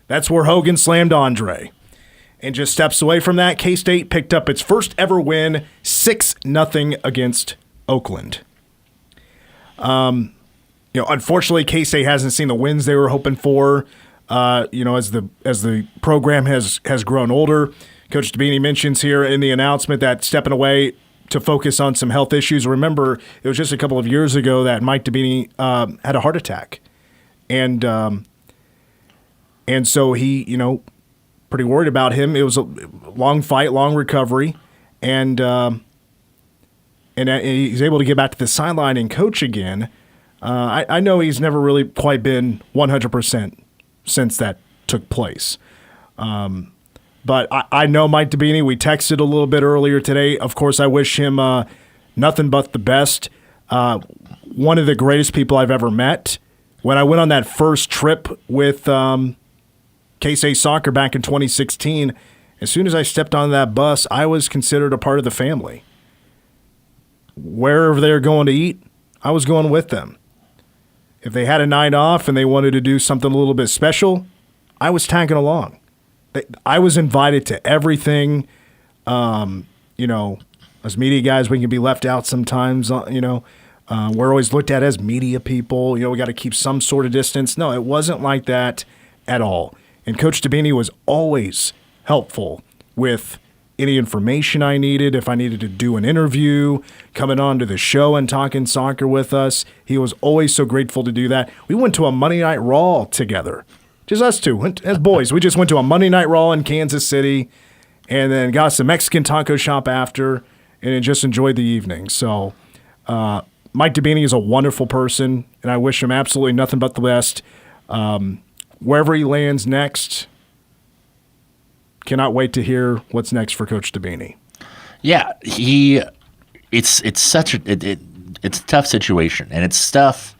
That's where Hogan slammed Andre. And just steps away from that, K-State picked up its first ever win, 6-0 against Oakland. Unfortunately, K-State hasn't seen the wins they were hoping for. As the program has grown older. Coach Dabini mentions here in the announcement that stepping away to focus on some health issues. Remember, it was just a couple of years ago that Mike Dabini had a heart attack, and so he, pretty worried about him. It was a long fight, long recovery, and he's able to get back to the sideline and coach again. I know he's never really quite been 100% since that took place. But I know Mike Dabini. We texted a little bit earlier today. Of course, I wish him nothing but the best. One of the greatest people I've ever met. When I went on that first trip with K-State soccer back in 2016, as soon as I stepped on that bus, I was considered a part of the family. Wherever they were going to eat, I was going with them. If they had a night off and they wanted to do something a little bit special, I was tagging along. I was invited to everything. As media guys, we can be left out sometimes. We're always looked at as media people. We got to keep some sort of distance. No, it wasn't like that at all. And Coach Dabini was always helpful with any information I needed. If I needed to do an interview, coming on to the show and talking soccer with us, he was always so grateful to do that. We went to a Monday Night Raw together. Just us two, as boys. We just went to a Monday Night Raw in Kansas City and then got some Mexican taco shop after and just enjoyed the evening. So Mike Dabini is a wonderful person, and I wish him absolutely nothing but the best. Wherever he lands next, cannot wait to hear what's next for Coach Dabini. Yeah, it's such it's a tough situation, and it's stuff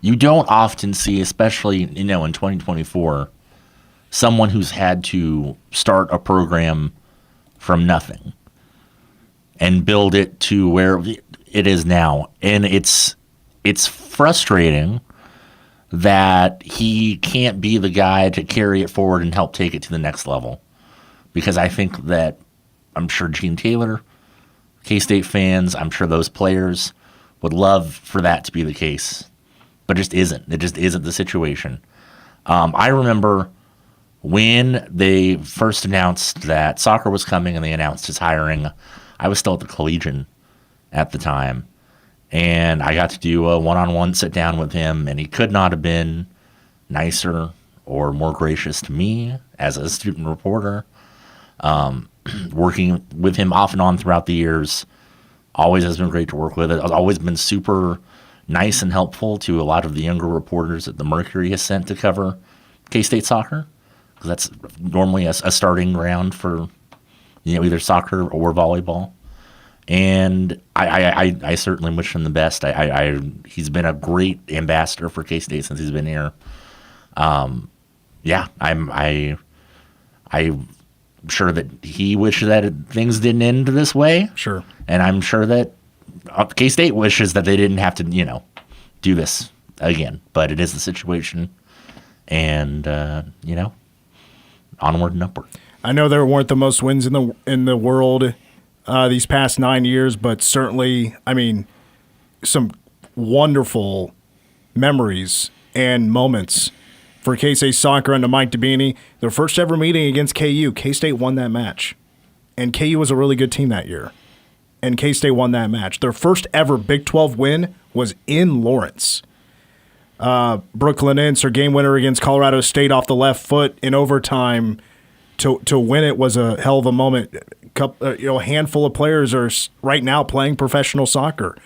you don't often see, especially, in 2024, someone who's had to start a program from nothing and build it to where it is now. And it's frustrating that he can't be the guy to carry it forward and help take it to the next level. Because I think that, I'm sure Gene Taylor, K-State fans, I'm sure those players would love for that to be the case. But it just isn't. It just isn't the situation. I remember when they first announced that soccer was coming and they announced his hiring, I was still at the Collegian at the time. And I got to do a one-on-one sit down with him, and he could not have been nicer or more gracious to me as a student reporter. Working with him off and on throughout the years always has been great to work with. It's always been super nice and helpful to a lot of the younger reporters that the Mercury has sent to cover K-State soccer, because that's normally a starting ground for either soccer or volleyball. And I certainly wish him the best. He's been a great ambassador for K-State since he's been here. I'm sure that he wishes that things didn't end this way. Sure. And I'm sure that K-State wishes that they didn't have to, do this again. But it is the situation. And, onward and upward. I know there weren't the most wins in the world these past 9 years, but certainly, some wonderful memories and moments for K-State soccer under Mike Dubini. Their first ever meeting against KU, K-State won that match. And KU was a really good team that year. And K-State won that match. Their first ever Big 12 win was in Lawrence. Brooklyn Ince, their game winner against Colorado State off the left foot in overtime. To win it was a hell of a moment. A handful of players are right now playing professional soccer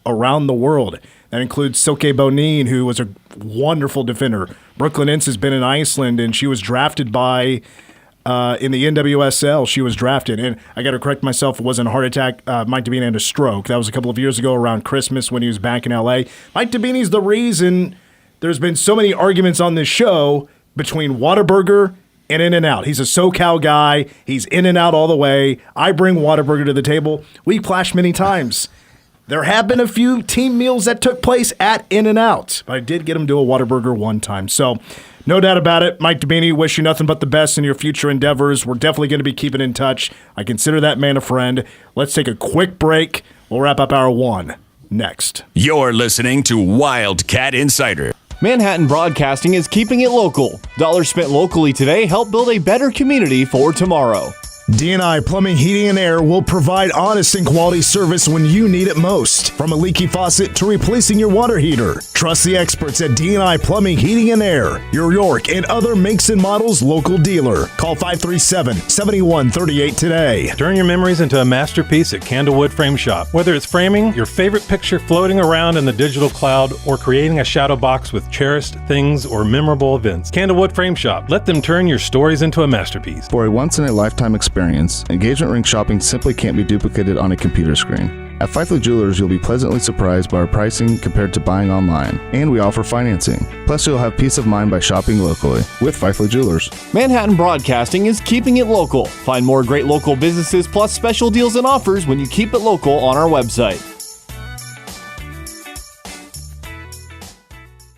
around the world. That includes Silke Bonin, who was a wonderful defender. Brooklyn Ince has been in Iceland, and she was drafted by in the NWSL. She was drafted, and I got to correct myself. It wasn't a heart attack. Mike Dubini had a stroke. That was a couple of years ago around Christmas when he was back in L.A. Mike Dubini's the reason there's been so many arguments on this show between Whataburger and In-N-Out. He's a SoCal guy. He's In-N-Out all the way. I bring Whataburger to the table. We clashed many times. There have been a few team meals that took place at In-N-Out, but I did get him to a Whataburger one time. So no doubt about it. Mike Dubini, wish you nothing but the best in your future endeavors. We're definitely going to be keeping in touch. I consider that man a friend. Let's take a quick break. We'll wrap up hour one next. You're listening to Wildcat Insider. Manhattan Broadcasting is keeping it local. Dollars spent locally today help build a better community for tomorrow. D&I Plumbing, Heating, and Air will provide honest and quality service when you need it most. From a leaky faucet to replacing your water heater. Trust the experts at D&I Plumbing, Heating, and Air. Your York and other makes and models local dealer. Call 537-7138 today. Turn your memories into a masterpiece at Candlewood Frame Shop. Whether it's framing your favorite picture floating around in the digital cloud or creating a shadow box with cherished things or memorable events, Candlewood Frame Shop. Let them turn your stories into a masterpiece. For a once-in-a-lifetime experience, engagement ring shopping simply can't be duplicated on a computer screen. At Fifely Jewelers, you'll be pleasantly surprised by our pricing compared to buying online, and we offer financing. Plus, you'll have peace of mind by shopping locally with Fifely Jewelers. Manhattan Broadcasting is keeping it local. Find more great local businesses plus special deals and offers when you keep it local on our website.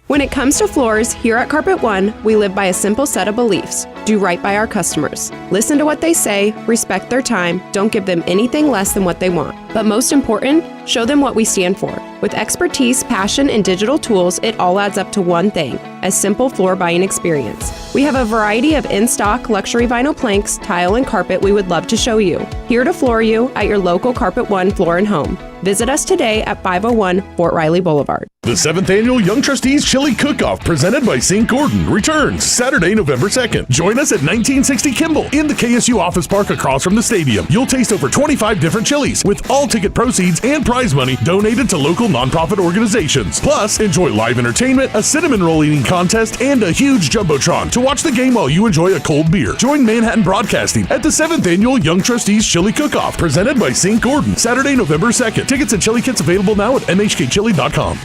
When it comes to floors, here at Carpet One, we live by a simple set of beliefs. Do right by our customers. Listen to what they say, respect their time, don't give them anything less than what they want. But most important, show them what we stand for. With expertise, passion, and digital tools, it all adds up to one thing, a simple floor buying experience. We have a variety of in-stock luxury vinyl planks, tile, and carpet we would love to show you. Here to floor you at your local Carpet One Floor and Home. Visit us today at 501 Fort Riley Boulevard. The 7th Annual Young Trustees Chili Cook-Off presented by St. Gordon returns Saturday, November 2nd. Join us at 1960 Kimball in the KSU Office Park across from the stadium. You'll taste over 25 different chilies with all ticket proceeds and prize money donated to local nonprofit organizations. Plus, enjoy live entertainment, a cinnamon roll eating contest, and a huge Jumbotron to watch the game while you enjoy a cold beer. Join Manhattan Broadcasting at the 7th Annual Young Trustees Chili Cook-Off presented by St. Gordon, Saturday, November 2nd. Tickets and chili kits available now at mhkchili.com.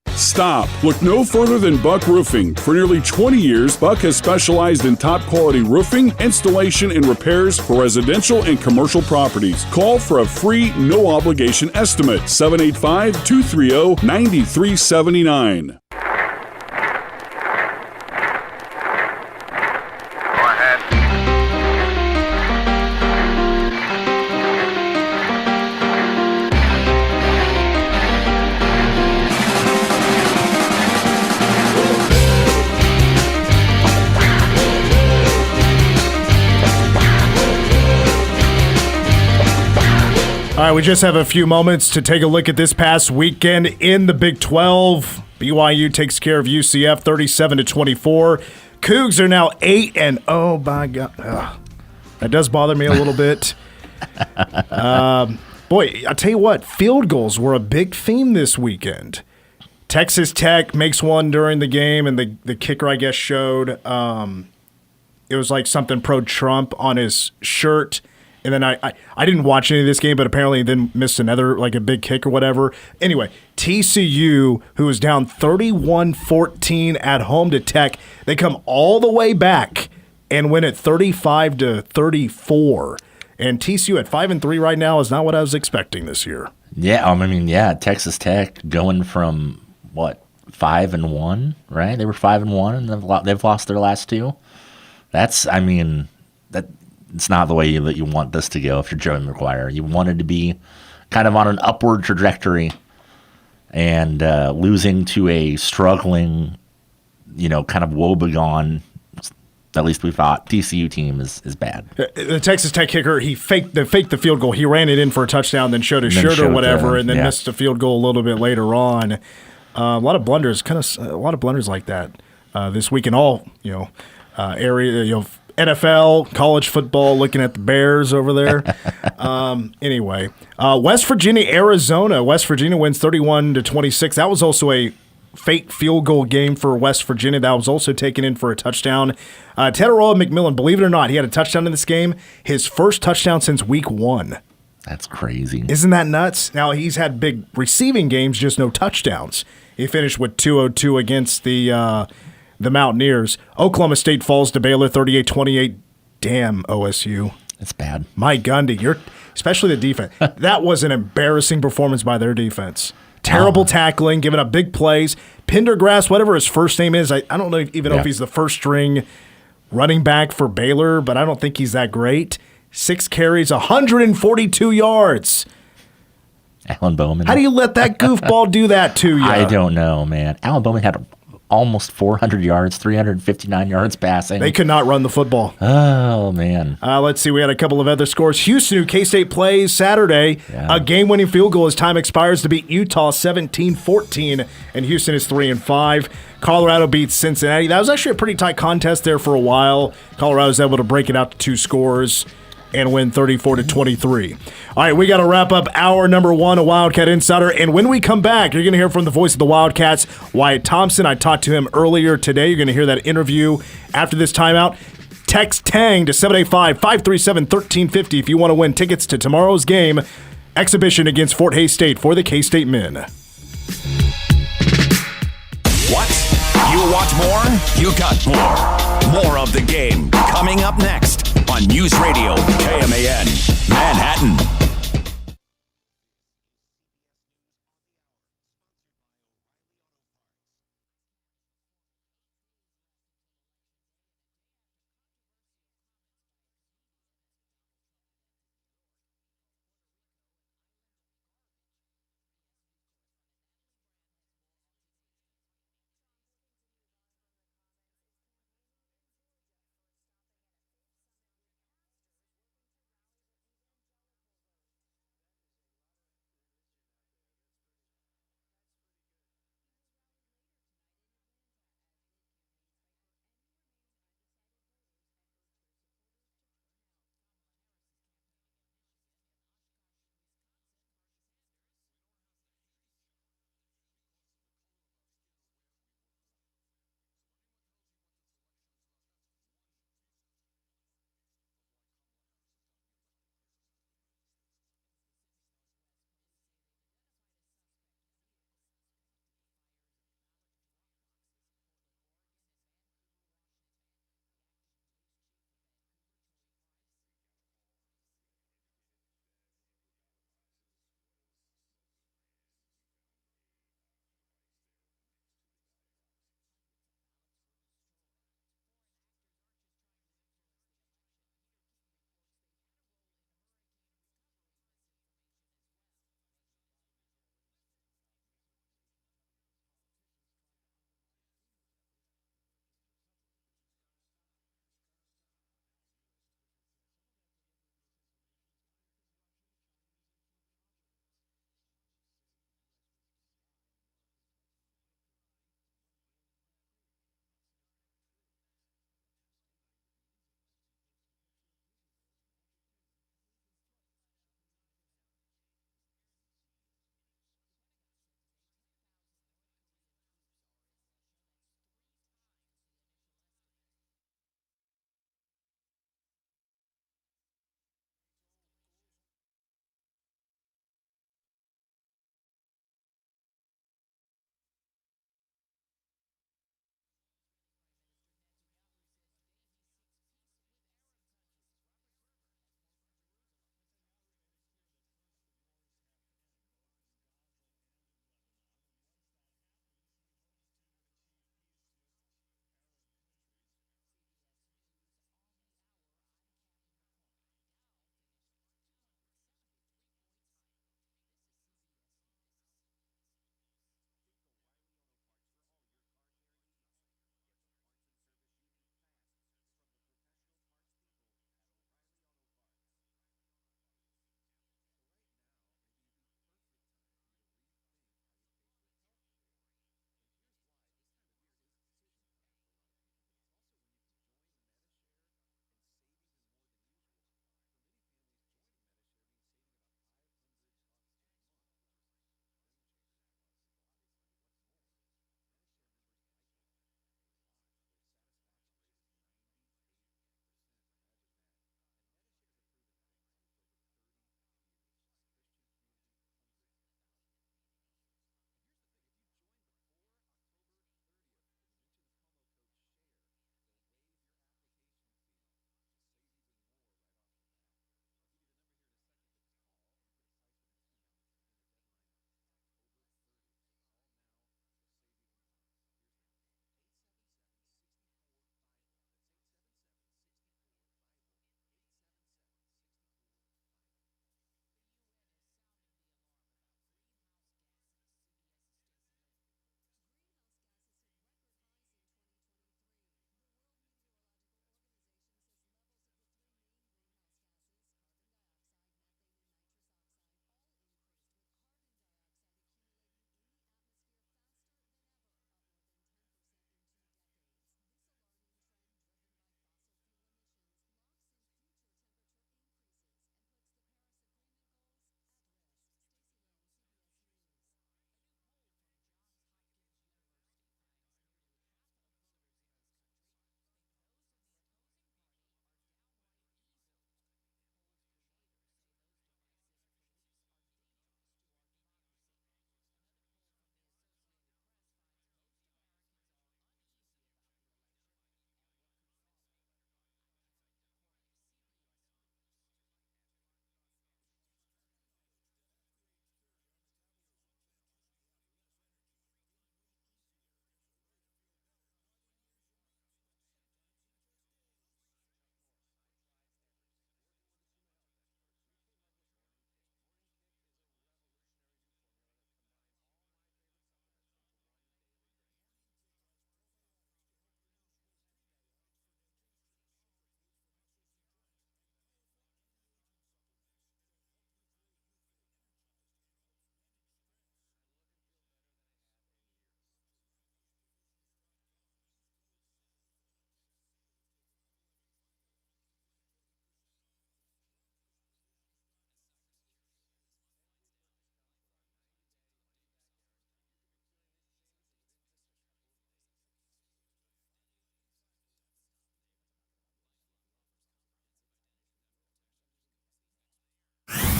Stop. Look no further than Buck Roofing. For nearly 20 years, Buck has specialized in top quality roofing, installation, and repairs for residential and commercial properties. Call for a free, no obligation estimate. 785-230-9379. All right, we just have a few moments to take a look at this past weekend in the Big 12. BYU takes care of UCF 37-24. Cougs are now 8-0. Oh, my God. Ugh. That does bother me a little bit. Boy, I tell you what, field goals were a big theme this weekend. Texas Tech makes one during the game, and the kicker, I guess, showed it was like something pro-Trump on his shirt. And then I didn't watch any of this game, but apparently then missed another, like a big kick or whatever. Anyway, TCU, who was down 31-14 at home to Tech, they come all the way back and win it 35-34. And TCU at 5-3 right now is not what I was expecting this year. Yeah, Texas Tech going from, 5-1, right? They were 5-1, and they've lost their last two. It's not the way that you want this to go if you're Joey McGuire. You wanted to be kind of on an upward trajectory, and losing to a struggling, kind of woebegone, at least we thought, TCU team is bad. The Texas Tech kicker, he faked the field goal. He ran it in for a touchdown, then showed his shirt or whatever, and then missed a field goal a little bit later on. A lot of blunders, like that this week in all area. NFL, college football, looking at the Bears over there. Anyway, West Virginia, Arizona. West Virginia wins 31-26. That was also a fake field goal game for West Virginia. That was also taken in for a touchdown. Teteroa McMillan, believe it or not, he had a touchdown in this game. His first touchdown since week 1. That's crazy. Isn't that nuts? Now, he's had big receiving games, just no touchdowns. He finished with 202 against the Mountaineers. Oklahoma State falls to Baylor 38-28. Damn, OSU. It's bad. Mike Gundy, especially the defense. That was an embarrassing performance by their defense. Terrible tackling, giving up big plays. Pendergrass, whatever his first name is, I don't know even know if he's the first string running back for Baylor, but I don't think he's that great. 6 carries, 142 yards. Alan Bowman. How do you let that goofball do that to you? I don't know, man. Alan Bowman had almost 400 yards, 359 yards passing. They could not run the football. Oh, man. Let's see. We had a couple of other scores. Houston, who K-State plays Saturday. A game-winning field goal as time expires to beat Utah 17-14, and Houston is 3-5. Colorado beats Cincinnati. That was actually a pretty tight contest there for a while. Colorado was able to break it out to 2 scores and win 34-23. All right, we got to wrap up hour number 1 of Wildcat Insider, and when we come back, you're going to hear from the voice of the Wildcats, Wyatt Thompson. I talked to him earlier today. You're going to hear that interview after this timeout. Text TANG to 785-537-1350 if you want to win tickets to tomorrow's game, exhibition against Fort Hays State for the K-State men. What? You want more? You got more. More of the game coming up next on News Radio KMAN, Manhattan.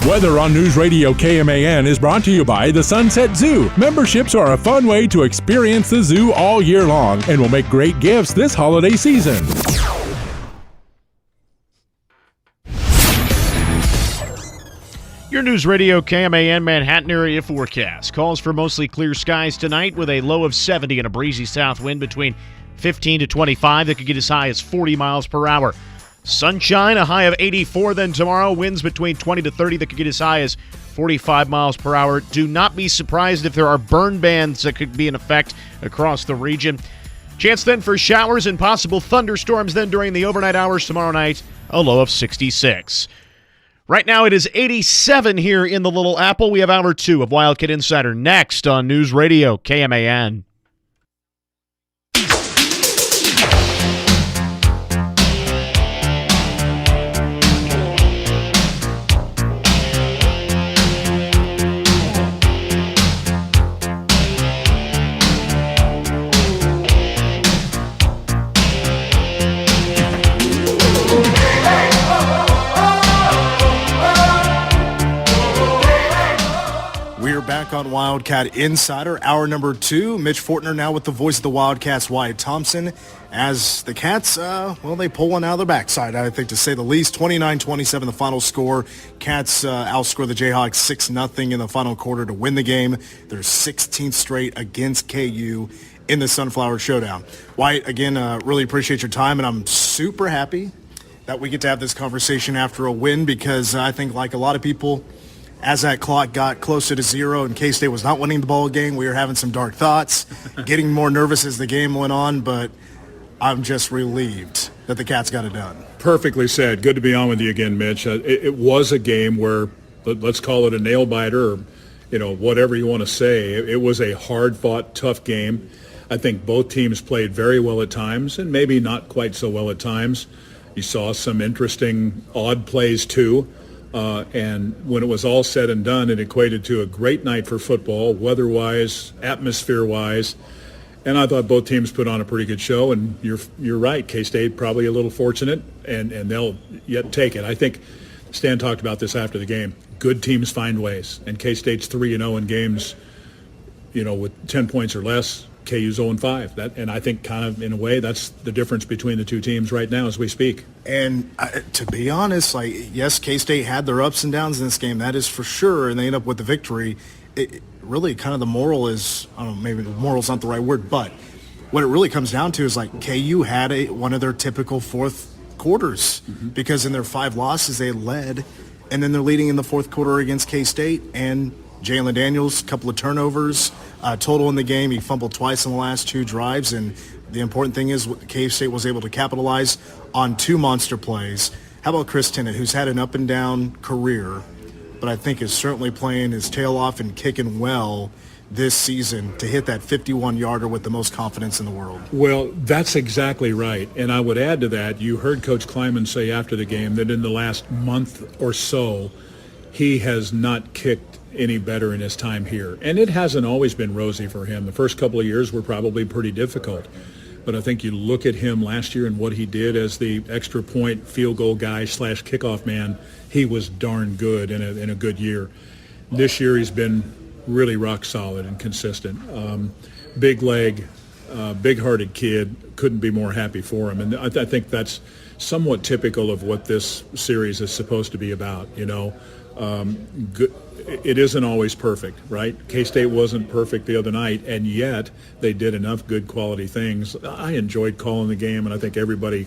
Weather on News Radio KMAN is brought to you by the Sunset Zoo. Memberships are a fun way to experience the zoo all year long and will make great gifts this holiday season. Your News Radio KMAN Manhattan area forecast calls for mostly clear skies tonight with a low of 70 and a breezy south wind between 15 to 25 that could get as high as 40 miles per hour. Sunshine, a high of 84 then tomorrow. Winds between 20 to 30 that could get as high as 45 miles per hour. Do not be surprised if there are burn bans that could be in effect across the region. Chance then for showers and possible thunderstorms then during the overnight hours tomorrow night, a low of 66. Right now it is 87 here in the Little Apple. We have hour 2 of Wildcat Insider next on News Radio KMAN. Back on Wildcat Insider, hour number 2. Mitch Fortner now with the voice of the Wildcats, Wyatt Thompson, as the Cats, they pull one out of their backside, I think, to say the least. 29-27 the final score. Cats outscore the Jayhawks 6-0 in the final quarter to win the game. Their 16th straight against KU in the Sunflower Showdown. Wyatt, again, really appreciate your time, and I'm super happy that we get to have this conversation after a win, because I think, like a lot of people, as that clock got closer to 0 and K-State was not winning the ball game, we were having some dark thoughts, getting more nervous as the game went on, but I'm just relieved that the Cats got it done. Perfectly said. Good to be on with you again, Mitch. It was a game where, let's call it a nail-biter, or whatever you want to say. It was a hard-fought, tough game. I think both teams played very well at times, and maybe not quite so well at times. You saw some interesting, odd plays, too. And when it was all said and done, it equated to a great night for football, weather-wise, atmosphere-wise. And I thought both teams put on a pretty good show. And you're right, K-State probably a little fortunate, and they'll yet take it. I think Stan talked about this after the game. Good teams find ways. And K-State's 3-0 in games, with 10 points or less. KU's 0-5. And I think kind of in a way that's the difference between the two teams right now as we speak. And to be honest, yes, K-State had their ups and downs in this game, that is for sure, and they end up with the victory. It really kind of the moral is, I don't know, maybe moral's not the right word, but what it really comes down to is KU had one of their typical fourth quarters, because in their 5 losses they led, and then they're leading in the fourth quarter against K-State, and Jalen Daniels, a couple of turnovers total in the game. He fumbled twice in the last 2 drives, and the important thing is K-State was able to capitalize on 2 monster plays. How about Chris Tennant, who's had an up-and-down career, but I think is certainly playing his tail off and kicking well this season to hit that 51-yarder with the most confidence in the world? Well, that's exactly right. And I would add to that, you heard Coach Kleiman say after the game that in the last month or so, he has not kicked any better in his time here. And it hasn't always been rosy for him. The first couple of years were probably pretty difficult. But I think you look at him last year and what he did as the extra point field goal guy / kickoff man, he was darn good in a good year. This year he's been really rock solid and consistent. Big leg, big-hearted kid. Couldn't be more happy for him. And I think that's somewhat typical of what this series is supposed to be about, Good. It isn't always perfect, right? K-State wasn't perfect the other night, and yet they did enough good quality things. I enjoyed calling the game, and I think everybody,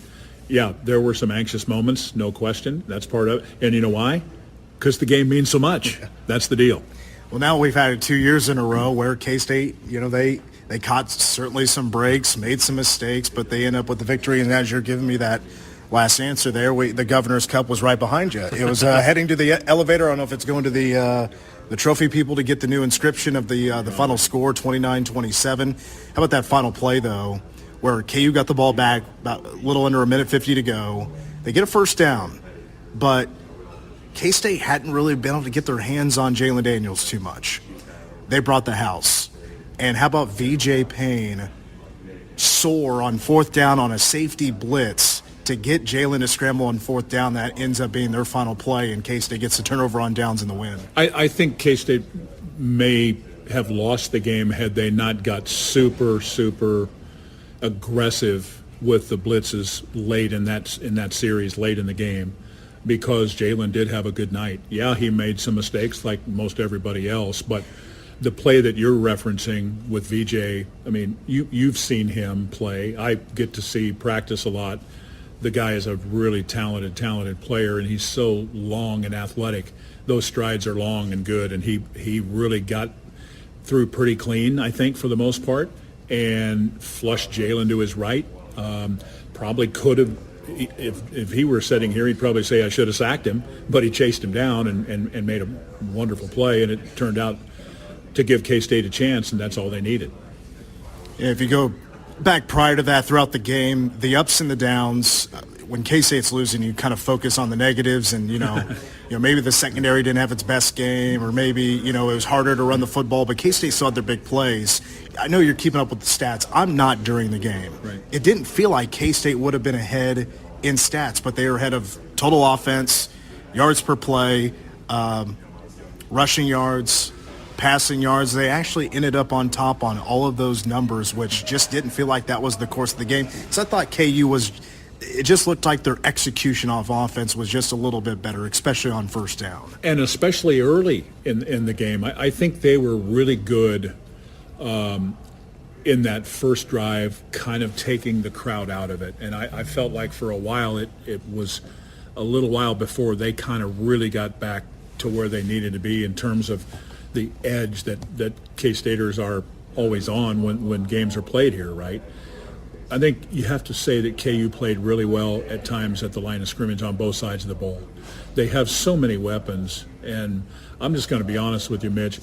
there were some anxious moments, no question. That's part of it. And you know why? Because the game means so much. That's the deal. Well, now we've had it 2 years in a row where K-State, they caught certainly some breaks, made some mistakes, but they end up with the victory. And as you're giving me that last answer there, the Governor's Cup was right behind you. It was heading to the elevator. I don't know if it's going to the trophy people to get the new inscription of the final score, 29-27. How about that final play, though, where KU got the ball back about a little under a minute 50 to go. They get a first down, but K-State hadn't really been able to get their hands on Jalen Daniels too much. They brought the house. And how about VJ Payne soar on 4th down on a safety blitz to get Jalen to scramble on fourth down, that ends up being their final play, and K-State gets the turnover on downs in the win. I think K-State may have lost the game had they not got super aggressive with the blitzes late in that series, late in the game, because Jalen did have a good night. Yeah, he made some mistakes like most everybody else, but the play that you're referencing with VJ, I mean, you've seen him play. I get to see practice a lot. The guy is a really talented player, and he's so long and athletic. Those strides are long and good, and he really got through pretty clean, I think, for the most part, and flushed Jalen to his right. Probably could have, if he were sitting here, he'd probably say I should have sacked him, but he chased him down and made a wonderful play, and it turned out to give K-State a chance, and that's all they needed. Yeah, if you go back prior to that, throughout the game, the ups and the downs, when K-State's losing, you kind of focus on the negatives, and maybe the secondary didn't have its best game, or maybe it was harder to run the football, but K-State still had their big plays. I know you're keeping up with the stats. I'm not during the game. Right. It didn't feel like K-State would have been ahead in stats, but they were ahead of total offense, yards per play, rushing yards, passing yards. They actually ended up on top on all of those numbers, which just didn't feel like that was the course of the game. So I thought KU it just looked like their execution off offense was just a little bit better, especially on first down. And especially early in the game. I think they were really good in that first drive, kind of taking the crowd out of it. And I felt like for a while it was a little while before they kind of really got back to where they needed to be in terms of the edge that K-Staters are always on when games are played here, right? I think you have to say that KU played really well at times at the line of scrimmage on both sides of the ball. They have so many weapons, and I'm just going to be honest with you, Mitch.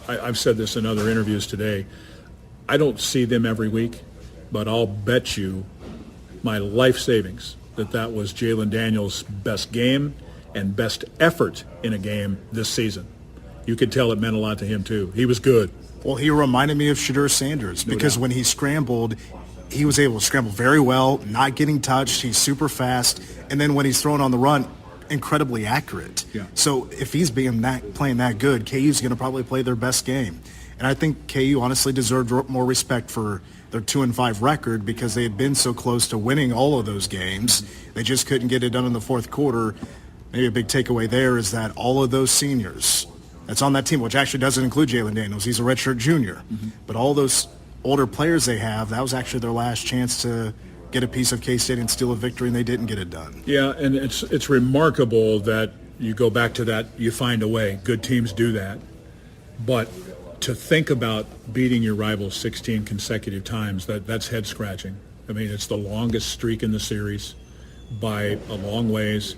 I've said this in other interviews today. I don't see them every week, but I'll bet you my life savings that was Jalen Daniels' best game and best effort in a game this season. You could tell it meant a lot to him, too. He was good. Well, he reminded me of Shadur Sanders because when he scrambled, he was able to scramble very well, not getting touched. He's super fast. And then when he's thrown on the run, incredibly accurate. Yeah. So if he's playing that good, KU's going to probably play their best game. And I think KU honestly deserved more respect for their 2-5 record because they had been so close to winning all of those games. They just couldn't get it done in the fourth quarter. Maybe a big takeaway there is that all of those seniors that's on that team, which actually doesn't include Jalen Daniels, he's a redshirt junior, but all those older players they have, that was actually their last chance to get a piece of K-State and steal a victory, and they didn't get it done. Yeah, and it's remarkable that you go back to that, you find a way. Good teams do that. But to think about beating your rivals 16 consecutive times, that's head-scratching. I mean, it's the longest streak in the series by a long ways.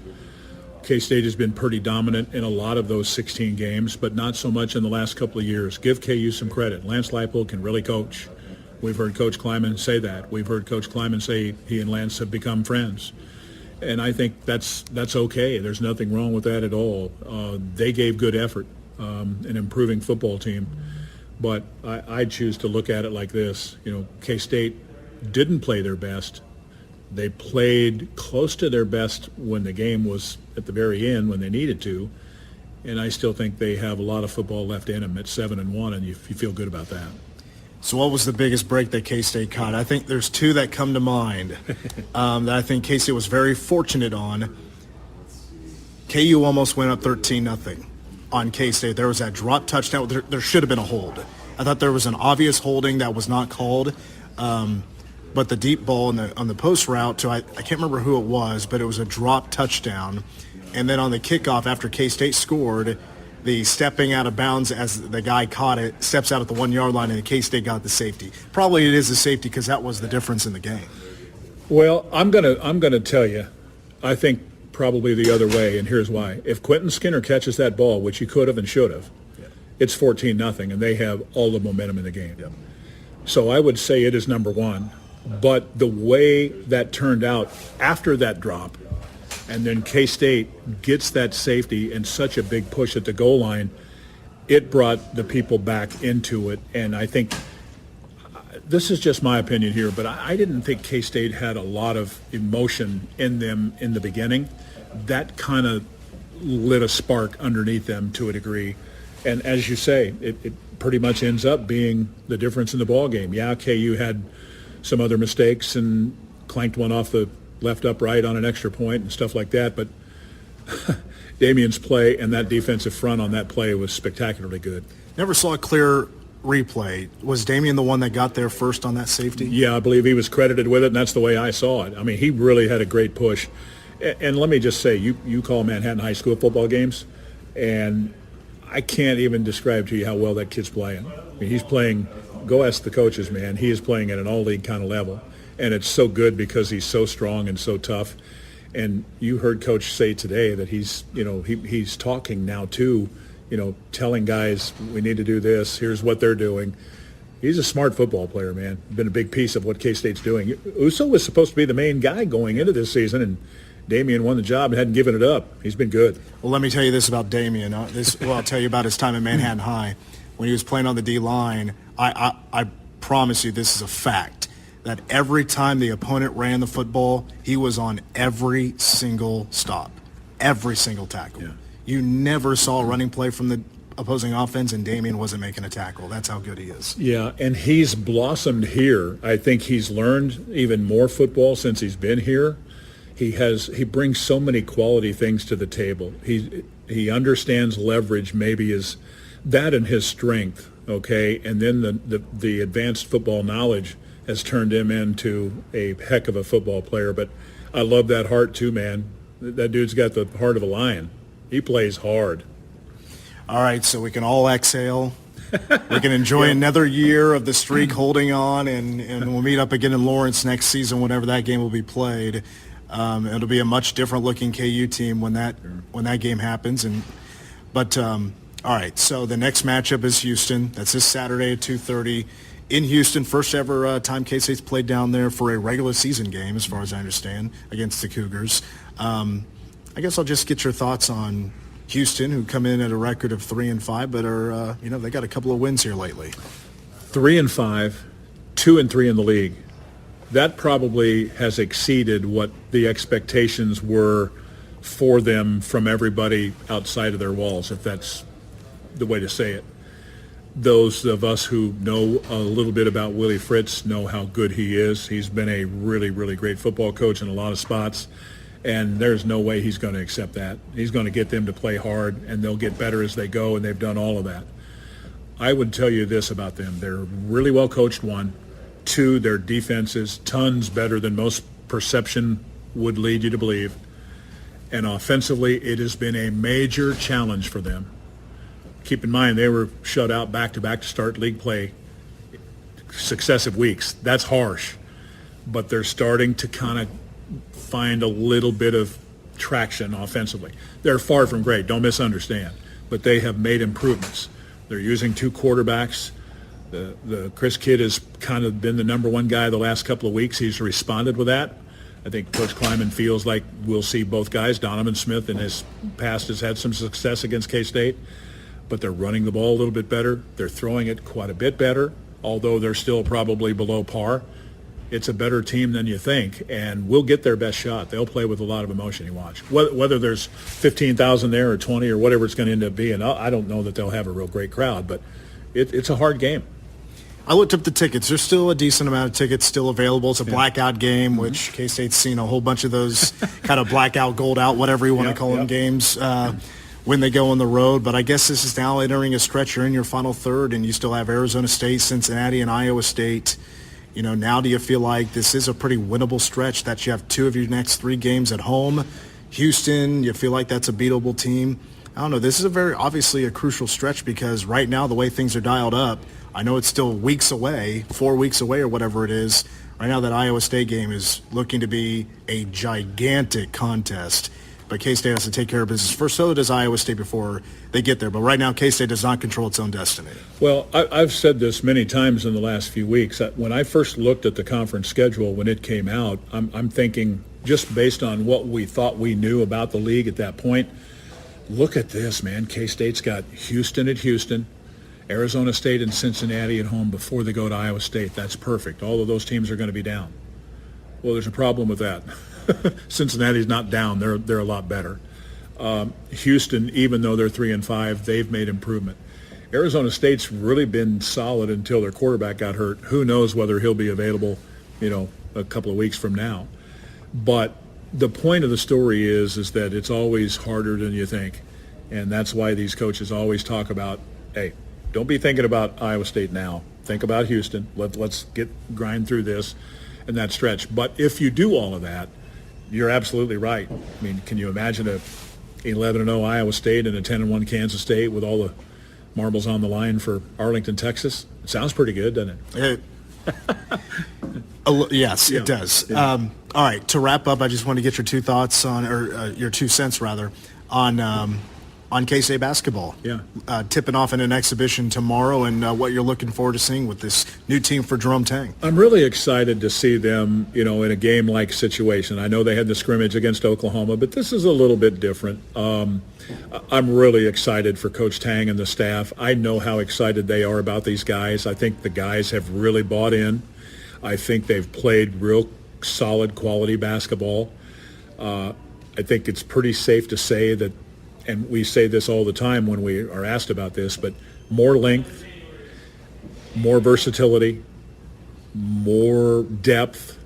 K-State has been pretty dominant in a lot of those 16 games, but not so much in the last couple of years. Give KU some credit. Lance Leipold can really coach. We've heard Coach Kleiman say that. We've heard Coach Kleiman say he and Lance have become friends. And I think that's okay. There's nothing wrong with that at all. They gave good effort, an improving football team. But I choose to look at it like this. K-State didn't play their best. They played close to their best when the game was at the very end when they needed to, and I still think they have a lot of football left in them at 7-1, and you feel good about that. So what was the biggest break that K-State caught? I think there's two that come to mind that I think K-State was very fortunate on. KU almost went up 13-0 on K-State. There was that drop touchdown. There should have been a hold. I thought there was an obvious holding that was not called. But the deep ball on the post route to I can't remember who it was, but it was a drop touchdown. And then on the kickoff after K-State scored, the stepping out of bounds as the guy caught it, steps out at the 1 yard line, and the K-State got the safety. Probably it is the safety because that was the difference in the game. Well, I'm gonna tell you, I think probably the other way, and here's why. If Quentin Skinner catches that ball, which he could have and should have, it's 14-0, and they have all the momentum in the game. Yeah. So I would say it is number one. But the way that turned out after that drop, and then K-State gets that safety and such a big push at the goal line, it brought the people back into it. And I think this is just my opinion here, but I didn't think K-State had a lot of emotion in them in the beginning. That kind of lit a spark underneath them to a degree. And as you say, it pretty much ends up being the difference in the ball game. Yeah, KU had some other mistakes and clanked one off the left upright on an extra point and stuff like that, but Damian's play and that defensive front on that play was spectacularly good. Never saw a clear replay. Was Damian the one that got there first on that safety? Yeah, I believe he was credited with it, and that's the way I saw it. I mean, he really had a great push. And let me just say, you call Manhattan High School football games, and I can't even describe to you how well that kid's playing. I mean, he's playing, go ask the coaches, man. He is playing at an all-league kind of level. And it's so good because he's so strong and so tough. And you heard Coach say today that he's talking now too, telling guys we need to do this, here's what they're doing. He's a smart football player, man. Been a big piece of what K-State's doing. Uso was supposed to be the main guy going into this season, and Damian won the job and hadn't given it up. He's been good. Well, let me tell you this about Damian. I'll tell you about his time at Manhattan High. When he was playing on the D-line, I promise you this is a fact, that every time the opponent ran the football, he was on every single stop, every single tackle. Yeah. You never saw a running play from the opposing offense, and Damian wasn't making a tackle. That's how good he is. Yeah, and he's blossomed here. I think he's learned even more football since he's been here. He brings so many quality things to the table. He understands leverage, maybe is that and his strength, okay? And then the advanced football knowledge has turned him into a heck of a football player. But I love that heart too, man. That dude's got the heart of a lion. He plays hard. All right, so we can all exhale. We can enjoy another year of the streak holding on, and we'll meet up again in Lawrence next season whenever that game will be played. It'll be a much different looking KU team when that game happens. All right, so the next matchup is Houston. That's this Saturday at 2:30 in Houston. First ever time K-State's played down there for a regular season game, as far as I understand, against the Cougars. I guess I'll just get your thoughts on Houston, who come in at a record of 3-5, but are they got a couple of wins here lately. 3-5, 2-3 in the league. That probably has exceeded what the expectations were for them from everybody outside of their walls, if that's the way to say it. Those of us who know a little bit about Willie Fritz know how good he is. He's been a really, really great football coach in a lot of spots, and there's no way he's going to accept that. He's going to get them to play hard, and they'll get better as they go, and they've done all of that. I would tell you this about them. They're really well coached, one. Two, their defense is tons better than most perception would lead you to believe. And offensively, it has been a major challenge for them. Keep in mind, they were shut out back-to-back to start league play successive weeks. That's harsh. But they're starting to kind of find a little bit of traction offensively. They're far from great, don't misunderstand. But they have made improvements. They're using two quarterbacks. The Chris Kidd has kind of been the number one guy the last couple of weeks. He's responded with that. I think Coach Kleiman feels like we'll see both guys. Donovan Smith in his past has had some success against K-State, but they're running the ball a little bit better. They're throwing it quite a bit better, although they're still probably below par. It's a better team than you think, and we'll get their best shot. They'll play with a lot of emotion, you watch. Whether there's 15,000 there or 20 or whatever it's going to end up being, I don't know that they'll have a real great crowd, but it's a hard game. I looked up the tickets. There's still a decent amount of tickets still available. It's a blackout game, which K-State's seen a whole bunch of those kind of blackout, gold out, whatever you want to call them games when they go on the road. But I guess this is now entering a stretch. You're in your final third, and you still have Arizona State, Cincinnati, and Iowa State. Now do you feel like this is a pretty winnable stretch, that you have two of your next three games at home? Houston, you feel like that's a beatable team? I don't know. This is obviously a crucial stretch, because right now the way things are dialed up, I know it's still weeks away, 4 weeks away or whatever it is. Right now that Iowa State game is looking to be a gigantic contest. But K-State has to take care of business first. So does Iowa State before they get there. But right now K-State does not control its own destiny. Well, I've said this many times in the last few weeks. When I first looked at the conference schedule when it came out, I'm thinking, just based on what we thought we knew about the league at that point, look at this, man. K-State's got Houston at Houston. Arizona State and Cincinnati at home before they go to Iowa State. That's perfect. All of those teams are going to be down. Well, there's a problem with that. Cincinnati's not down. They're a lot better. Houston, even though they're 3-5, they've made improvement. Arizona State's really been solid until their quarterback got hurt. Who knows whether he'll be available, a couple of weeks from now. But the point of the story is that it's always harder than you think. And that's why these coaches always talk about, hey, don't be thinking about Iowa State now. Think about Houston. Let's grind through this and that stretch. But if you do all of that, you're absolutely right. I mean, can you imagine a 11-0 Iowa State and a 10-1 Kansas State with all the marbles on the line for Arlington, Texas? It sounds pretty good, doesn't it? Yes, Yeah. it does. Yeah. All right, to wrap up, I just want to get your 2 thoughts on, or your 2 cents rather, on K-State basketball. Yeah. Tipping off in an exhibition tomorrow, and what you're looking forward to seeing with this new team for Jerome Tang. I'm really excited to see them, in a game-like situation. I know they had the scrimmage against Oklahoma, but this is a little bit different. I'm really excited for Coach Tang and the staff. I know how excited they are about these guys. I think the guys have really bought in. I think they've played real solid quality basketball. I think it's pretty safe to say that, and we say this all the time when we are asked about this, but more length, more versatility, more depth,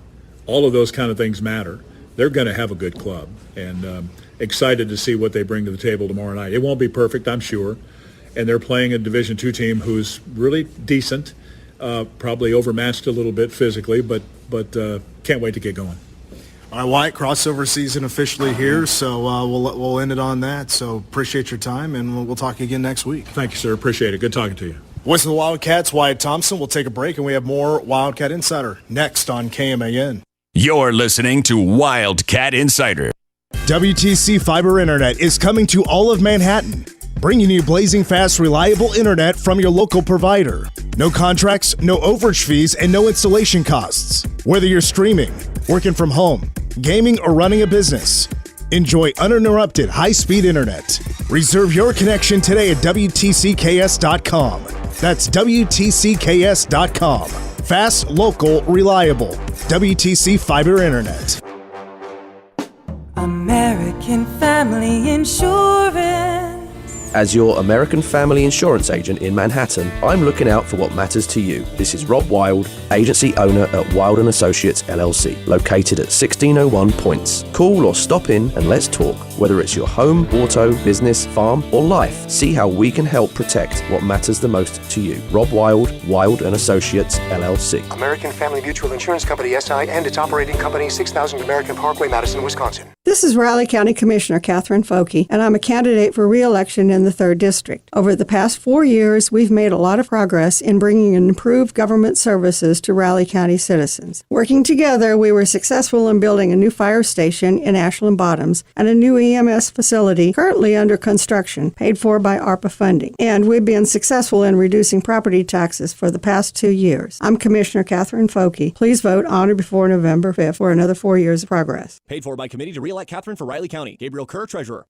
all of those kind of things matter. They're going to have a good club, and excited to see what they bring to the table tomorrow night. It won't be perfect, I'm sure, and they're playing a Division II team who's really decent, probably overmatched a little bit physically, but can't wait to get going. All right, Wyatt, crossover season officially here, so we'll end it on that. So appreciate your time, and we'll talk again next week. Thank you, sir. Appreciate it. Good talking to you. Voice of the Wildcats, Wyatt Thompson. We'll take a break, and we have more Wildcat Insider next on KMAN. You're listening to Wildcat Insider. WTC Fiber Internet is coming to all of Manhattan, bringing you blazing fast, reliable internet from your local provider. No contracts, no overage fees, and no installation costs. Whether you're streaming, working from home, gaming, or running a business, enjoy uninterrupted high-speed internet. Reserve your connection today at WTCKS.com. That's WTCKS.com. Fast, local, reliable. WTC Fiber Internet. American Family Insurance. As your American Family Insurance agent in Manhattan, I'm looking out for what matters to you. This is Rob Wild, agency owner at Wild & Associates LLC, located at 1601 Points. Call or stop in and let's talk. Whether it's your home, auto, business, farm, or life, see how we can help protect what matters the most to you. Rob Wild, Wild & Associates LLC. American Family Mutual Insurance Company, SI, and its operating company, 6000 American Parkway, Madison, Wisconsin. This is Riley County Commissioner Catherine Foke, and I'm a candidate for re-election in the 3rd District. Over the past 4 years, we've made a lot of progress in bringing improved government services to Raleigh County citizens. Working together, we were successful in building a new fire station in Ashland Bottoms and a new EMS facility currently under construction, paid for by ARPA funding. And we've been successful in reducing property taxes for the past 2 years. I'm Commissioner Catherine Foke. Please vote on or before November 5th for another 4 years of progress. Paid for by committee to re-elect Catherine for Riley County. Gabriel Kerr, Treasurer.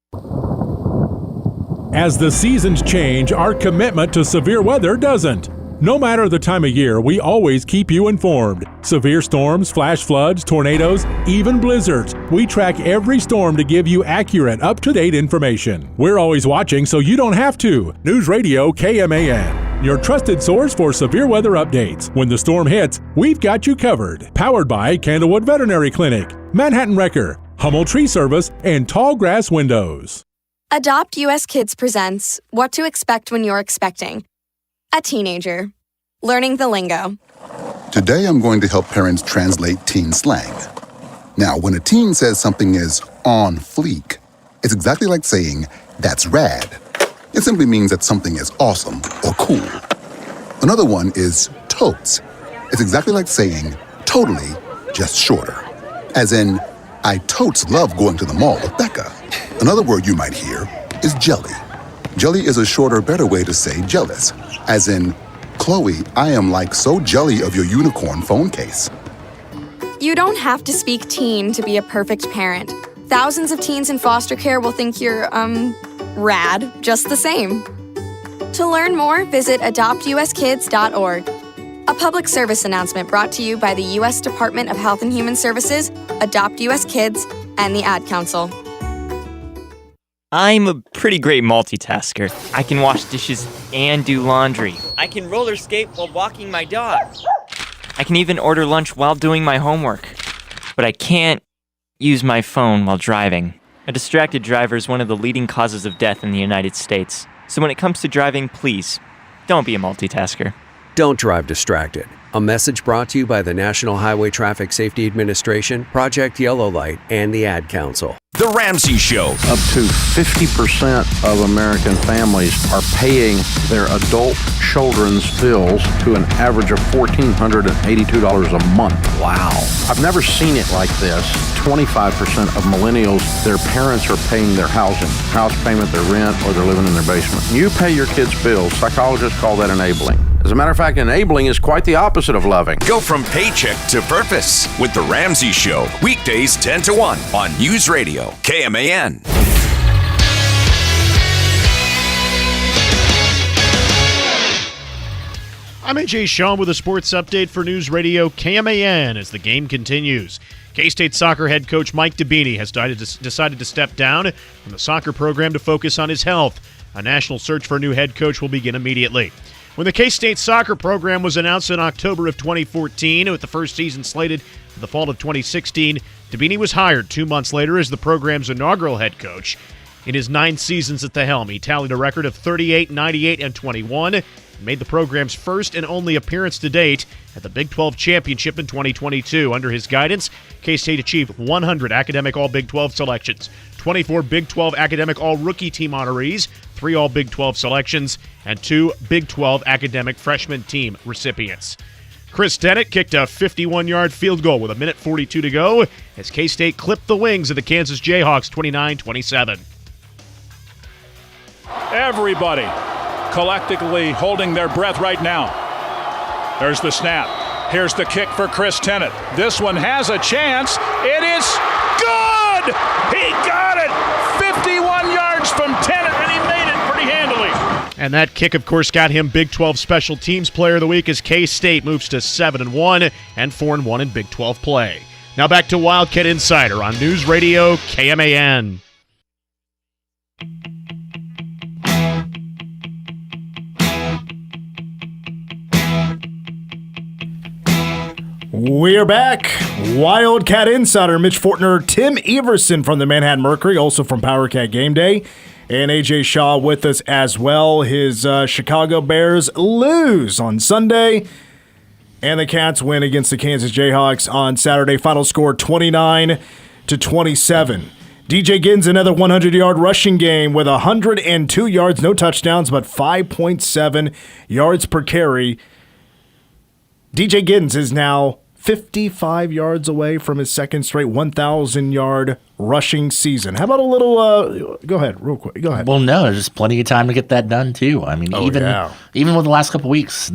As the seasons change, our commitment to severe weather doesn't. No matter the time of year, we always keep you informed. Severe storms, flash floods, tornadoes, even blizzards. We track every storm to give you accurate, up-to-date information. We're always watching so you don't have to. News Radio KMAN, your trusted source for severe weather updates. When the storm hits, we've got you covered. Powered by Candlewood Veterinary Clinic, Manhattan Wrecker, Hummel Tree Service, and Tall Grass Windows. Adopt US Kids presents What to Expect When You're Expecting. A teenager. Learning the lingo. Today I'm going to help parents translate teen slang. Now, when a teen says something is on fleek, it's exactly like saying, that's rad. It simply means that something is awesome or cool. Another one is totes. It's exactly like saying, totally, just shorter. As in, I totes love going to the mall with Becca. Another word you might hear is jelly. Jelly is a shorter, better way to say jealous. As in, Chloe, I am like so jelly of your unicorn phone case. You don't have to speak teen to be a perfect parent. Thousands of teens in foster care will think you're, rad, just the same. To learn more, visit adoptuskids.org. A public service announcement brought to you by the U.S. Department of Health and Human Services, Adopt U.S. Kids, and the Ad Council. I'm a pretty great multitasker. I can wash dishes and do laundry. I can roller skate while walking my dog. I can even order lunch while doing my homework. But I can't use my phone while driving. A distracted driver is one of the leading causes of death in the United States. So when it comes to driving, please, don't be a multitasker. Don't drive distracted. A message brought to you by the National Highway Traffic Safety Administration, Project Yellow Light, and the Ad Council. The Ramsey Show. Up to 50% of American families are paying their adult children's bills to an average of $1,482 a month. Wow. I've never seen it like this. 25% of millennials, their parents are paying their housing, house payment, their rent, or they're living in their basement. You pay your kids' bills. Psychologists call that enabling. As a matter of fact, enabling is quite the opposite of loving. Go from paycheck to purpose with The Ramsey Show. Weekdays 10 to 1 on News Radio, KMAN. I'm AJ Sean with a sports update for News Radio KMAN as the game continues. K-State soccer head coach Mike Debini has decided to step down from the soccer program to focus on his health. A national search for a new head coach will begin immediately. When the K-State soccer program was announced in October of 2014, with the first season slated for the fall of 2016, Debini was hired 2 months later as the program's inaugural head coach. In his 9 seasons at the helm, he tallied a record of 38, 98, and 21, and made the program's first and only appearance to date at the Big 12 Championship in 2022. Under his guidance, K-State achieved 100 academic All-Big 12 selections, 24 Big 12 academic All-Rookie Team honorees, 3 All-Big 12 selections, and 2 Big 12 academic freshman team recipients. Chris Tennant kicked a 51-yard field goal with 1:42 to go as K-State clipped the wings of the Kansas Jayhawks 29-27. Everybody collectively holding their breath right now. There's the snap. Here's the kick for Chris Tennant. This one has a chance. It is good! He got it! 51 yards from Tennant, and he made it pretty handily. And that kick, of course, got him Big 12 Special Teams Player of the Week as K-State moves to 7-1 and 4-1 in Big 12 play. Now back to Wildcat Insider on News Radio KMAN. We're back. Wildcat Insider, Mitch Fortner, Tim Everson from the Manhattan Mercury, also from PowerCat Game Day, and AJ Shaw with us as well. His Chicago Bears lose on Sunday, and the Cats win against the Kansas Jayhawks on Saturday. Final score 29-27. DJ Giddens, another 100-yard rushing game with 102 yards, no touchdowns, but 5.7 yards per carry. DJ Giddens is now 55 yards away from his second straight 1,000-yard rushing season. How about a little go ahead, real quick. Go ahead. Well, no, there's just plenty of time to get that done, too. I mean, even with the last couple weeks,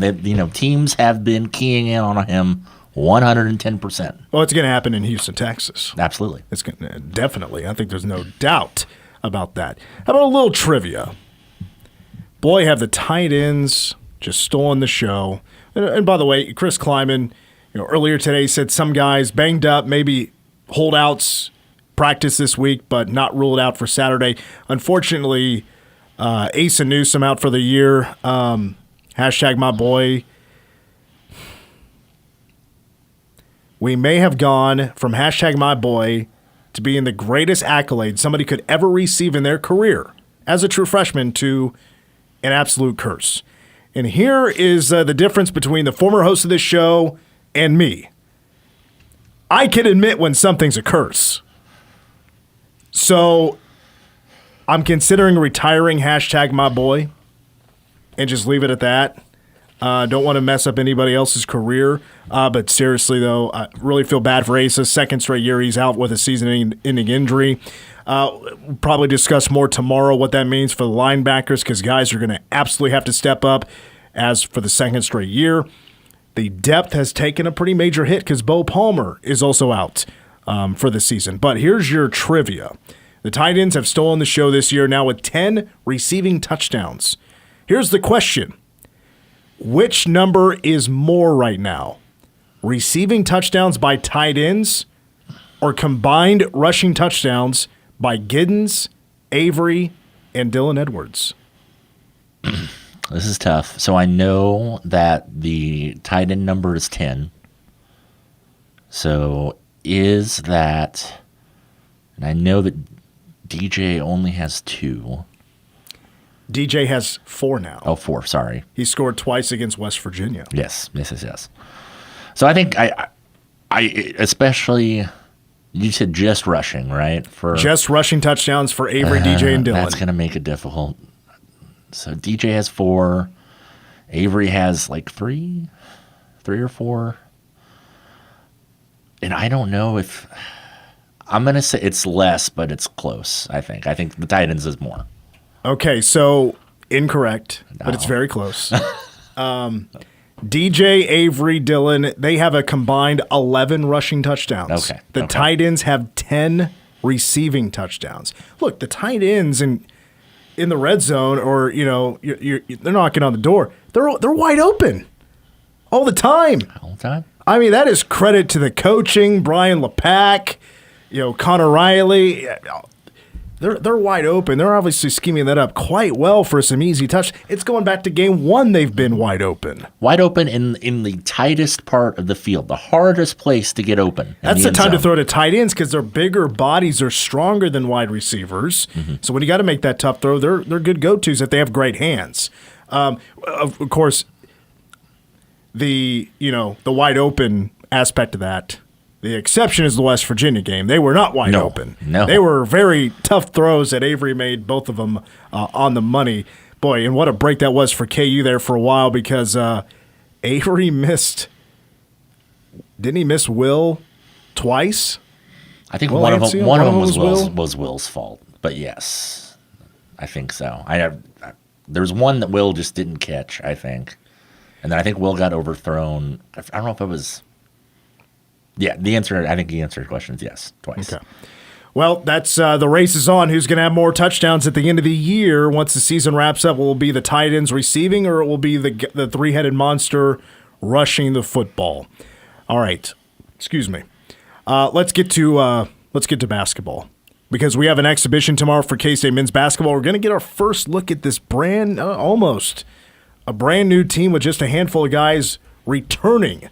teams have been keying in on him 110%. Well, it's going to happen in Houston, Texas. Absolutely. It's gonna, definitely. I think there's no doubt about that. How about a little trivia? Boy, have the tight ends just stolen the show. And by the way, Chris Kleiman, earlier today said some guys banged up, maybe holdouts practice this week, but not ruled out for Saturday. Unfortunately, Asa Newsome out for the year. Hashtag my boy. We may have gone from hashtag my boy to being the greatest accolade somebody could ever receive in their career as a true freshman to an absolute curse. And here is the difference between the former host of this show and me. I can admit when something's a curse. So I'm considering retiring hashtag my boy and just leave it at that. Don't want to mess up anybody else's career. But seriously, though, I really feel bad for Asa. Second straight year he's out with a season-ending injury. We'll probably discuss more tomorrow what that means for the linebackers because guys are going to absolutely have to step up as for the second straight year. The depth has taken a pretty major hit because Bo Palmer is also out for the season. But here's your trivia. The tight ends have stolen the show this year now with 10 receiving touchdowns. Here's the question. Which number is more right now? Receiving touchdowns by tight ends or combined rushing touchdowns by Giddens, Avery, and Dylan Edwards? This is tough. So I know that the tight end number is 10. So is that, and I know that DJ only has 2. DJ has 4 now. Oh, 4, sorry. He scored twice against West Virginia. Yes. So I think I especially, you said just rushing, right? Just rushing touchdowns for Avery, DJ, and Dylan. That's going to make it difficult. So DJ has 4. Avery has like 3 or 4. And I don't know if, I'm going to say it's less, but it's close, I think. I think the tight ends is more. Okay, so incorrect, but it's very close. DJ, Avery, Dylan, they have a combined 11 rushing touchdowns. Okay. The tight ends have 10 receiving touchdowns. Look, the tight ends in the red zone, or they're knocking on the door. They're wide open all the time. All the time. I mean, that is credit to the coaching, Brian LePack, Connor Riley. They're wide open. They're obviously scheming that up quite well for some easy touch. It's going back to game 1. They've been wide open. Wide open in the tightest part of the field, the hardest place to get open. That's the time to throw to tight ends because their bigger bodies are stronger than wide receivers. Mm-hmm. So when you got to make that tough throw, they're good go-tos if they have great hands. Of course, the wide open aspect of that. The exception is the West Virginia game. They were not wide open. No. They were very tough throws that Avery made, both of them on the money. Boy, and what a break that was for KU there for a while because Avery missed. Didn't he miss Will twice? I think one of them was Will's fault. But yes, I think so. There's one that Will just didn't catch, I think. And then I think Will got overthrown. I don't know if it was. Yeah, I think the answer to your question is yes, twice. Okay. Well, that's the race is on. Who's going to have more touchdowns at the end of the year once the season wraps up? Will it be the tight ends receiving, or it will be the three-headed monster rushing the football? All right. Excuse me. Let's get to basketball because we have an exhibition tomorrow for K-State men's basketball. We're going to get our first look at this almost a brand new team with just a handful of guys returning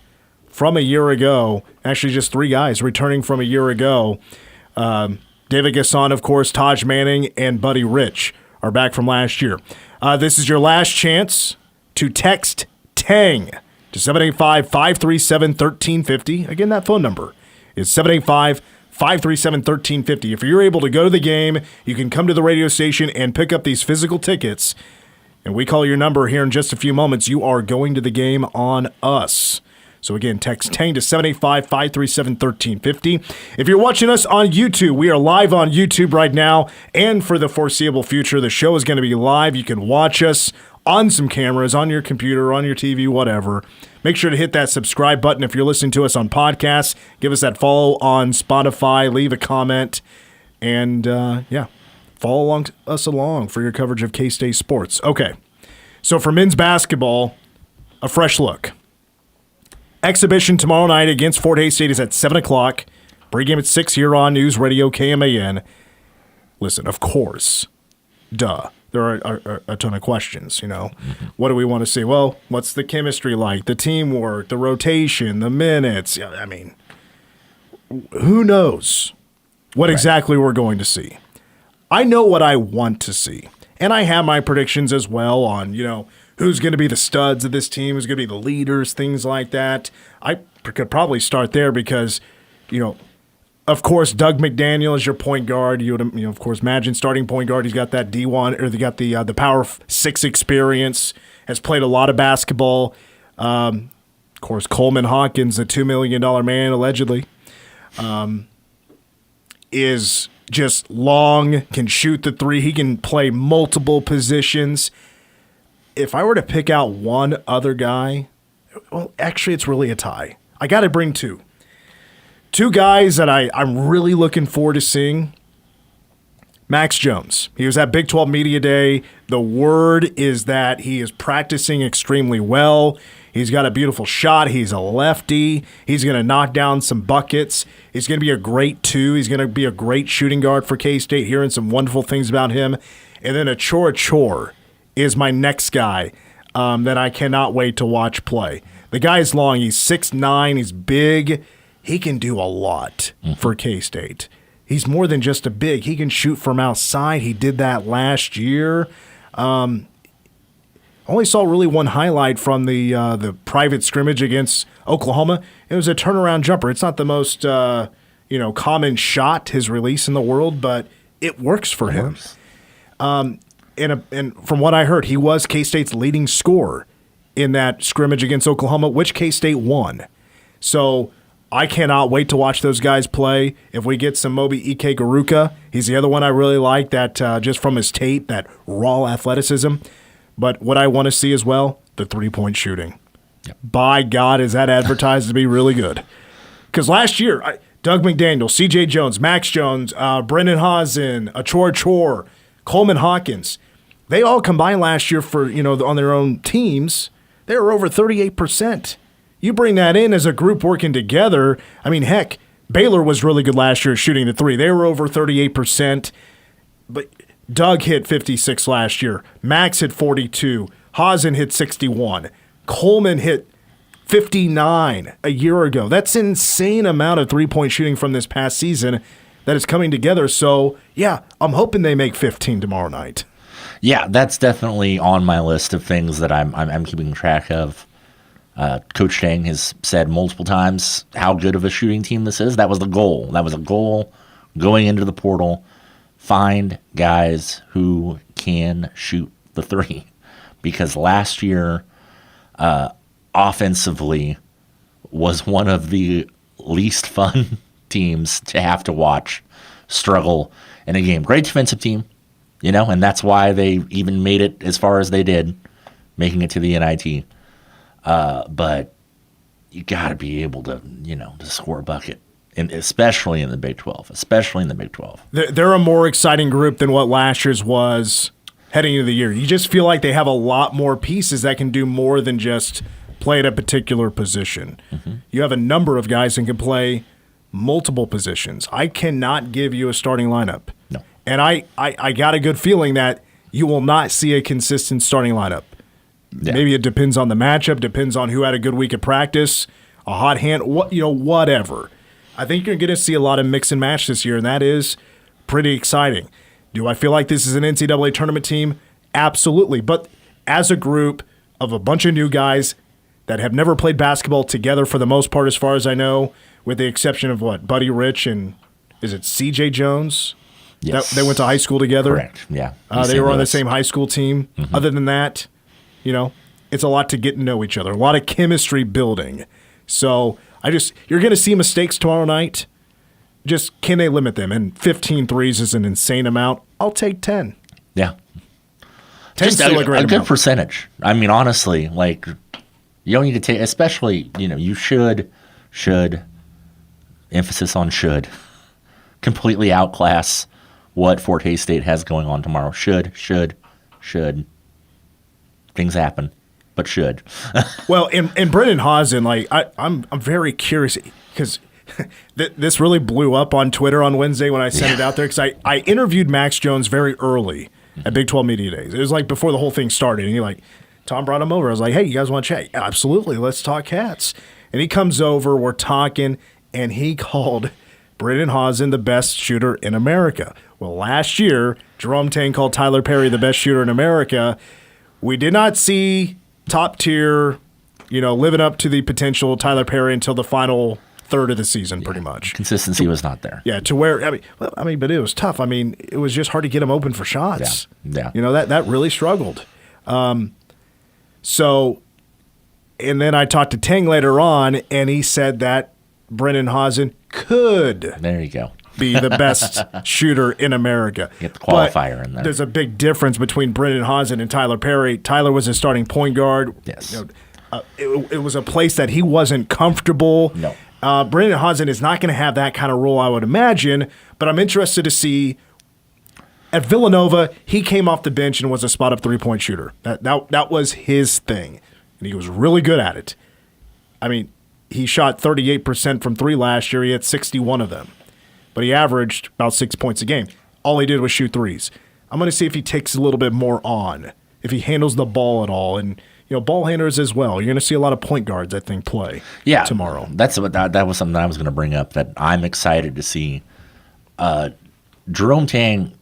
from a year ago. Actually, just 3 guys returning from a year ago. David Gasson, of course, Taj Manning, and Buddy Rich are back from last year. This is your last chance to text TANG to 785-537-1350. Again, that phone number is 785-537-1350. If you're able to go to the game, you can come to the radio station and pick up these physical tickets. And we call your number here in just a few moments. You are going to the game on us. So again, text TANG to 785-537-1350. If you're watching us on YouTube, we are live on YouTube right now. And for the foreseeable future, the show is going to be live. You can watch us on some cameras, on your computer, on your TV, whatever. Make sure to hit that subscribe button if you're listening to us on podcasts. Give us that follow on Spotify. Leave a comment. And, follow us along for your coverage of K-State sports. Okay, so for men's basketball, a fresh look. Exhibition tomorrow night against Fort Hays State is at 7 o'clock. Pregame at 6 here on News Radio KMAN. Listen, of course, there are a ton of questions, What do we want to see? Well, what's the chemistry like? The teamwork, the rotation, the minutes. I mean, who knows what exactly we're going to see? I know what I want to see. And I have my predictions as well on, who's going to be the studs of this team, who's going to be the leaders, things like that. I could probably start there because, of course, Doug McDaniel is your point guard. You would, of course, imagine starting point guard. He's got that D1, or they got the Power 6 experience, has played a lot of basketball. Of course, Coleman Hawkins, a $2 million man, allegedly, is just long, can shoot the three. He can play multiple positions. If I were to pick out one other guy, well, actually, it's really a tie. I got to bring 2. 2 guys that I'm really looking forward to seeing. Max Jones. He was at Big 12 Media Day. The word is that he is practicing extremely well. He's got a beautiful shot. He's a lefty. He's going to knock down some buckets. He's going to be a great 2. He's going to be a great shooting guard for K-State, hearing some wonderful things about him. And then Achor is my next guy that I cannot wait to watch play. The guy's long. He's 6'9". He's big. He can do a lot for K-State. He's more than just a big. He can shoot from outside. He did that last year. Only saw really one highlight from the private scrimmage against Oklahoma. It was a turnaround jumper. It's not the most common shot, his release in the world, but it works for him. And from what I heard, he was K-State's leading scorer in that scrimmage against Oklahoma, which K-State won. So I cannot wait to watch those guys play. If we get some Moby Ike Garuka, he's the other one I really like, that just from his tape, that raw athleticism. But what I want to see as well, the three-point shooting. Yep. By God, is that advertised to be really good. Because last year, Doug McDaniel, C.J. Jones, Max Jones, Brendan Hazen, Achor, Coleman Hawkins, they all combined last year for, on their own teams. They were over 38%. You bring that in as a group working together. I mean, heck, Baylor was really good last year shooting the 3. They were over 38%. But Doug hit 56 last year. Max hit 42. Hazen hit 61. Coleman hit 59 a year ago. That's an insane amount of three-point shooting from this past season that is coming together. So, yeah, I'm hoping they make 15 tomorrow night. Yeah, that's definitely on my list of things that I'm keeping track of. Coach Chang has said multiple times how good of a shooting team this is. That was the goal. That was a goal going into the portal. Find guys who can shoot the 3. Because last year, offensively, was one of the least fun teams to have to watch struggle in a game. Great defensive team, and that's why they even made it as far as they did, making it to the NIT. But you got to be able to, to score a bucket, and especially in the Big 12. They're a more exciting group than what last year's was heading into the year. You just feel like they have a lot more pieces that can do more than just play at a particular position. Mm-hmm. You have a number of guys that can play multiple positions. I cannot give you a starting lineup. No. And I got a good feeling that you will not see a consistent starting lineup. Yeah. Maybe it depends on the matchup, depends on who had a good week of practice, a hot hand, whatever. I think you're going to see a lot of mix and match this year, and that is pretty exciting. Do I feel like this is an NCAA tournament team? Absolutely. But as a group of a bunch of new guys that have never played basketball together for the most part, as far as I know, with the exception of Buddy Rich and is it C.J. Jones? Yes. They went to high school together? Correct, yeah. They were on the same high school team. Mm-hmm. Other than that, it's a lot to get to know each other, a lot of chemistry building. So you're going to see mistakes tomorrow night. Just can they limit them? And 15 threes is an insane amount. I'll take 10. Yeah. 10's still a great good amount. percentage. I mean, honestly, you don't need to take, especially, you should, emphasis on should, completely outclass what Fort Hays State has going on tomorrow. Should. Things happen, but should. Well, and Brendan Hazen, I'm very curious because this really blew up on Twitter on Wednesday when I sent it out there, because I interviewed Max Jones very early at Big 12 Media Days. It was before the whole thing started, and Tom brought him over. I was like, hey, you guys want to chat? Yeah, absolutely, let's talk Cats. And he comes over, we're talking, and he called Brendan Hazen the best shooter in America. Well, last year, Jerome Tang called Tyler Perry the best shooter in America. We did not see top tier, living up to the potential Tyler Perry until the final third of the season, pretty much. Consistency was not there. Yeah, to where but it was tough. It was just hard to get him open for shots. Yeah. That really struggled. So, and then I talked to Tang later on, and he said that Brendan Hazen could. There you go. Be the best shooter in America. Get the qualifier in there. There's a big difference between Brendan Hazen and Tyler Perry. Tyler was a starting point guard. Yes. It was a place that he wasn't comfortable. No. Brendan Hazen is not going to have that kind of role, I would imagine, but I'm interested to see At Villanova, he came off the bench and was a spot-up three-point shooter. That was his thing, and he was really good at it. I mean, he shot 38% from three last year. He had 61 of them, but he averaged about 6 points a game. All he did was shoot threes. I'm going to see if he takes a little bit more on, if he handles the ball at all, and ball handlers as well. You're going to see a lot of point guards, I think, play tomorrow. That was something I was going to bring up that I'm excited to see. Jerome Tang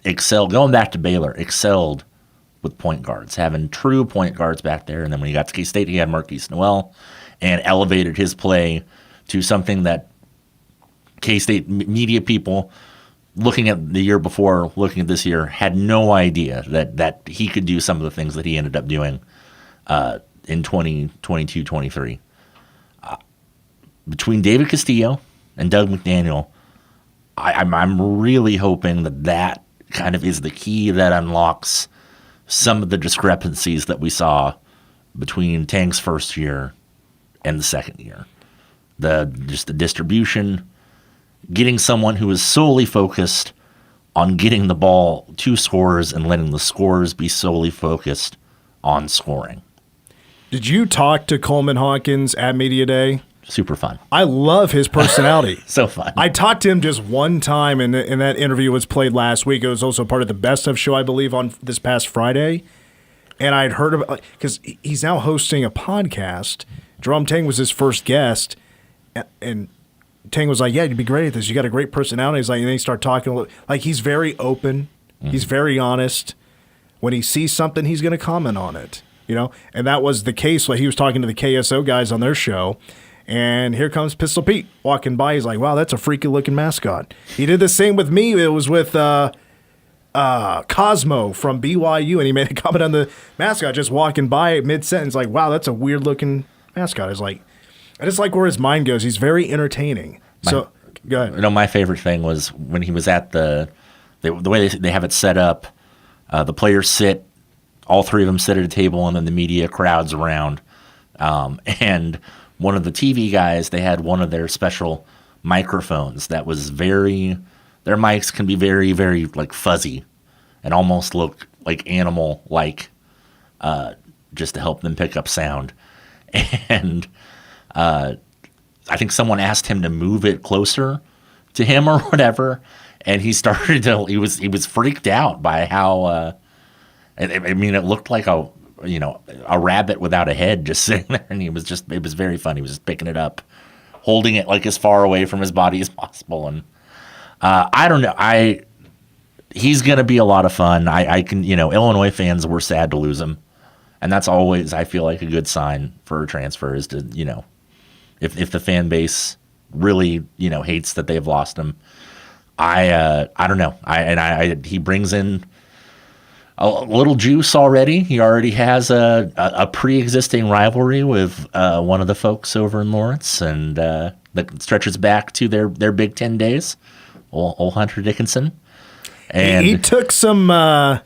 excelled, going back to Baylor, excelled with point guards, having true point guards back there. And then when he got to K-State, he had Marquise Noel and elevated his play to something that K-State media people looking at the year before, looking at this year, had no idea that he could do some of the things that he ended up doing in 2022-23. Between David Castillo and Doug McDaniel, I'm really hoping that kind of is the key that unlocks some of the discrepancies that we saw between Tang's first year and the second year. Just the distribution, getting someone who is solely focused on getting the ball to scorers and letting the scorers be solely focused on scoring. Did you talk to Coleman Hawkins at Media Day? Super fun. I love his personality. So fun. I talked to him just one time, and that interview was played last week. It was also part of the Best of show, I believe, on this past Friday. And I'd heard about, because he's now hosting a podcast. Jerome Tang was his first guest, and Tang was like, "Yeah, you'd be great at this. You got a great personality." He's like, and then he started talking like he's very open. Mm-hmm. He's very honest. When he sees something, he's going to comment on it. And that was the case when he was talking to the KSO guys on their show. And here comes Pistol Pete walking by. He's like, "Wow, that's a freaky looking mascot." He did the same with me. It was with Cosmo from BYU, and he made a comment on the mascot just walking by mid-sentence, like, "Wow, that's a weird looking mascot." I just like where his mind goes. He's very entertaining. So go ahead. My favorite thing was when he was at the way they have it set up. The players sit, all three of them sit at a table, and then the media crowds around. And one of the TV guys, they had one of their special microphones that was their mics can be very, very like fuzzy and almost look like animal-like, just to help them pick up sound. And I think someone asked him to move it closer to him or whatever, and he started to. He was freaked out by how. I mean, it looked like a rabbit without a head just sitting there, and it was very fun. He was just picking it up, holding it like as far away from his body as possible, and I don't know. He's gonna be a lot of fun. I can Illinois fans were sad to lose him, and that's always, I feel like, a good sign for a transfer is to if the fan base really hates that they've lost him. I don't know. He brings in a little juice already. He already has a pre-existing rivalry with one of the folks over in Lawrence, and that stretches back to their Big Ten days. Old Hunter Dickinson. And he took some. I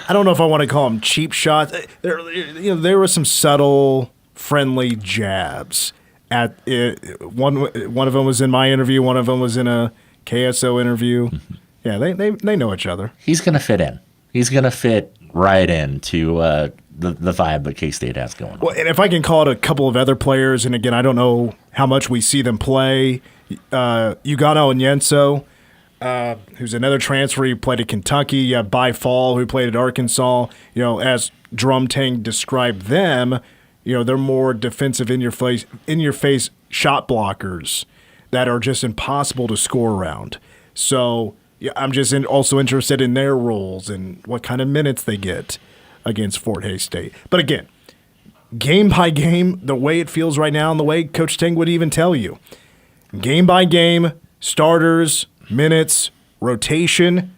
don't know if I want to call them cheap shots. There were some subtle, friendly jabs at it. One of them was in my interview. One of them was in a KSO interview. Mm-hmm. Yeah, they know each other. He's going to fit in. He's going to fit right into the vibe that K-State has going on. Well, and if I can call it a couple of other players, and again, I don't know how much we see them play. Ugano Onyenso, who's another transfer. He played at Kentucky. You have By Fall, who played at Arkansas. As Jerome Tang described them, they're more defensive in your face shot blockers that are just impossible to score around. So I'm just also interested in their roles and what kind of minutes they get against Fort Hays State. But again, game by game, the way it feels right now and the way Coach Tang would even tell you, game by game, starters, minutes, rotation,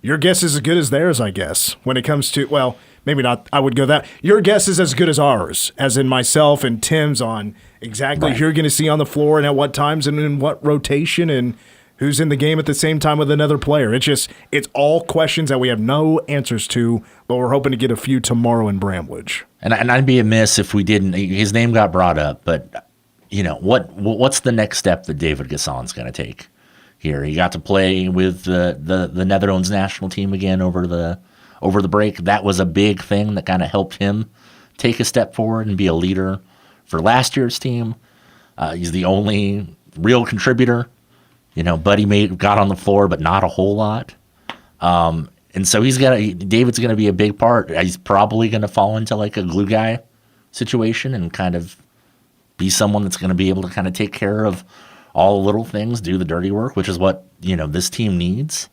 your guess is as good as theirs, I guess, when it comes to, well, maybe not, I would go that. Your guess is as good as ours, as in myself and Tim's on exactly who you're going to see on the floor and at what times and in what rotation and who's in the game at the same time with another player. It's all questions that we have no answers to, but we're hoping to get a few tomorrow in Bramlage. And I'd be amiss if we didn't. His name got brought up, but what's the next step that David Gasson's going to take? here. He got to play with the Netherlands national team again over the break. That was a big thing that kind of helped him take a step forward and be a leader for last year's team. He's the only real contributor. Buddy got on the floor, but not a whole lot. And so David's going to be a big part. He's probably going to fall into like a glue guy situation and kind of be someone that's going to be able to kind of take care of all the little things, do the dirty work, which is what, this team needs.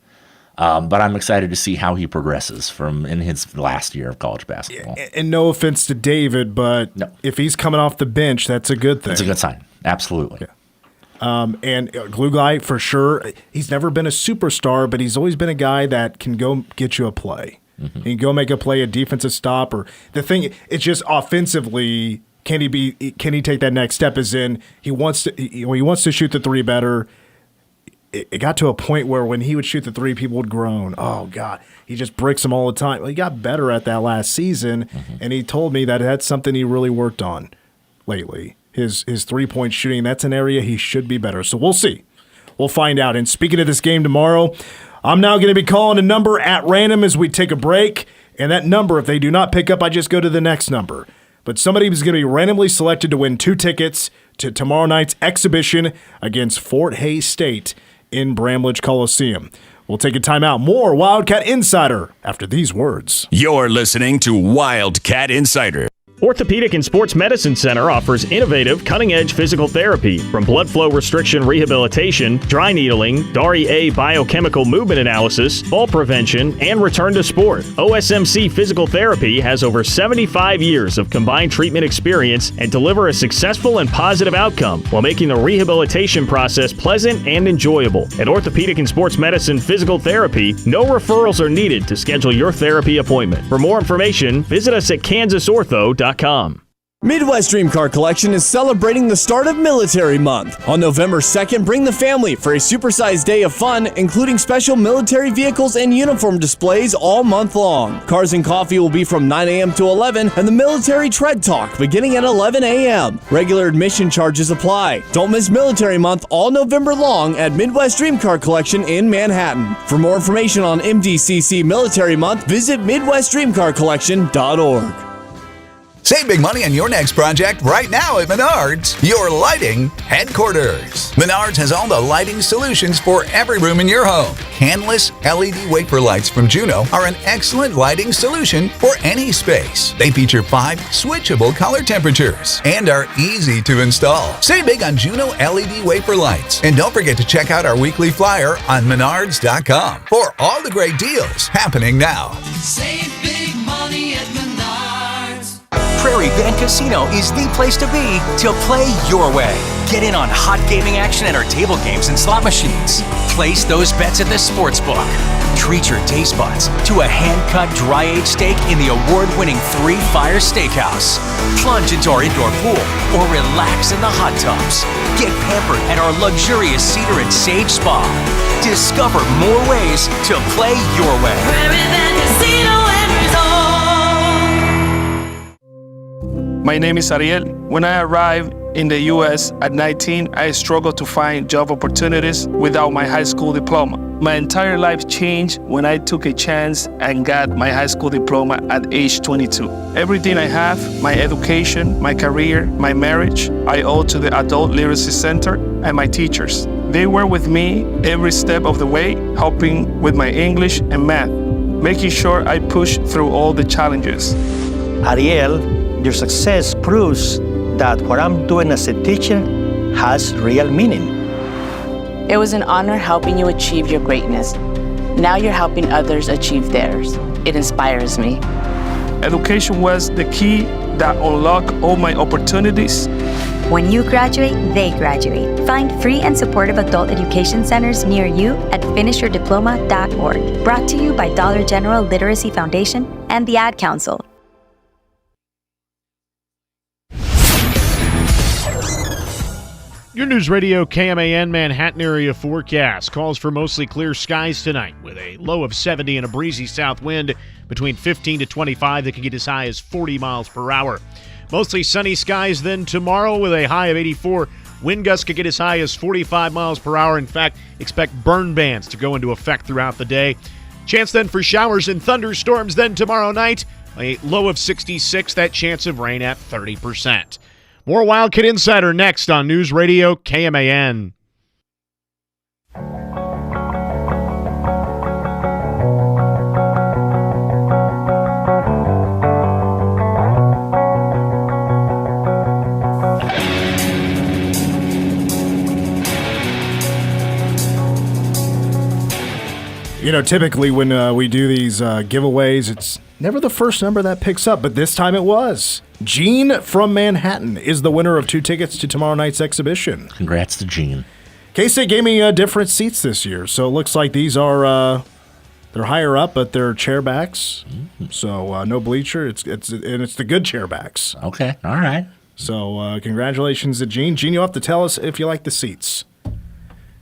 But I'm excited to see how he progresses in his last year of college basketball. And no offense to David, but if he's coming off the bench, that's a good thing. That's a good sign. Absolutely. Yeah. And glue guy, for sure. He's never been a superstar, but he's always been a guy that can go get you a play. Mm-hmm. He can go make a play, a defensive stop, or the thing. It's just offensively, can he take that next step? As in, he wants to shoot the three better. It got to a point where when he would shoot the three, people would groan, "Oh God, he just bricks them all the time." Well, he got better at that last season, and he told me that that's something he really worked on lately. His 3-point shooting, that's an area he should be better. So we'll see. We'll find out. And speaking of this game tomorrow, I'm now going to be calling a number at random as we take a break. And that number, if they do not pick up, I just go to the next number. But somebody is going to be randomly selected to win 2 tickets to tomorrow night's exhibition against Fort Hays State in Bramlage Coliseum. We'll take a timeout. More Wildcat Insider after these words. You're listening to Wildcat Insider. Orthopedic and Sports Medicine Center offers innovative, cutting-edge physical therapy. From blood flow restriction rehabilitation, dry needling, DARI-A biochemical movement analysis, fall prevention, and return to sport. OSMC Physical Therapy has over 75 years of combined treatment experience and deliver a successful and positive outcome while making the rehabilitation process pleasant and enjoyable. At Orthopedic and Sports Medicine Physical Therapy, no referrals are needed to schedule your therapy appointment. For more information, visit us at kansasortho.com. Midwest Dream Car Collection is celebrating the start of Military Month. On November 2nd, bring the family for a supersized day of fun, including special military vehicles and uniform displays all month long. Cars and Coffee will be from 9 a.m. to 11, and the Military Tread Talk beginning at 11 a.m. Regular admission charges apply. Don't miss Military Month all November long at Midwest Dream Car Collection in Manhattan. For more information on MDCC Military Month, visit MidwestDreamCarCollection.org. Save big money on your next project right now at Menards, your lighting headquarters. Menards has all the lighting solutions for every room in your home. Canless LED wafer lights from Juno are an excellent lighting solution for any space. They feature 5 switchable color temperatures and are easy to install. Save big on Juno LED wafer lights. And don't forget to check out our weekly flyer on Menards.com for all the great deals happening now. Save big money at Menards. Prairie Band Casino is the place to be to play your way. Get in on hot gaming action at our table games and slot machines. Place those bets at the sportsbook. Treat your taste buds to a hand-cut dry-aged steak in the award-winning 3 Fire Steakhouse. Plunge into our indoor pool or relax in the hot tubs. Get pampered at our luxurious Cedar and Sage Spa. Discover more ways to play your way. Prairie Band Casino and Resort. My name is Ariel. When I arrived in the U.S. at 19, I struggled to find job opportunities without my high school diploma. My entire life changed when I took a chance and got my high school diploma at age 22. Everything I have, my education, my career, my marriage, I owe to the Adult Literacy Center and my teachers. They were with me every step of the way, helping with my English and math, making sure I pushed through all the challenges. Ariel, your success proves that what I'm doing as a teacher has real meaning. It was an honor helping you achieve your greatness. Now you're helping others achieve theirs. It inspires me. Education was the key that unlocked all my opportunities. When you graduate, they graduate. Find free and supportive adult education centers near you at finishyourdiploma.org. Brought to you by Dollar General Literacy Foundation and the Ad Council. Your News Radio KMAN Manhattan area forecast calls for mostly clear skies tonight with a low of 70 and a breezy south wind between 15 to 25 that can get as high as 40 miles per hour. Mostly sunny skies then tomorrow with a high of 84 Wind gusts could get as high as 45 miles per hour. In fact, expect burn bans to go into effect throughout the day. Chance then for showers and thunderstorms then tomorrow night. A low of 66, that chance of rain at 30%. More Wildcat Insider next on News Radio KMAN. You know, typically when we do these giveaways, it's never the first number that picks up, but this time it was. Gene from Manhattan is the winner of 2 tickets to tomorrow night's exhibition. Congrats to Gene. K-State gave me different seats this year, so it looks like these are they're higher up, but they're chairbacks. So no bleacher. It's the good chairbacks. Okay, all right. So congratulations to Gene. Gene, you'll have to tell us if you like the seats.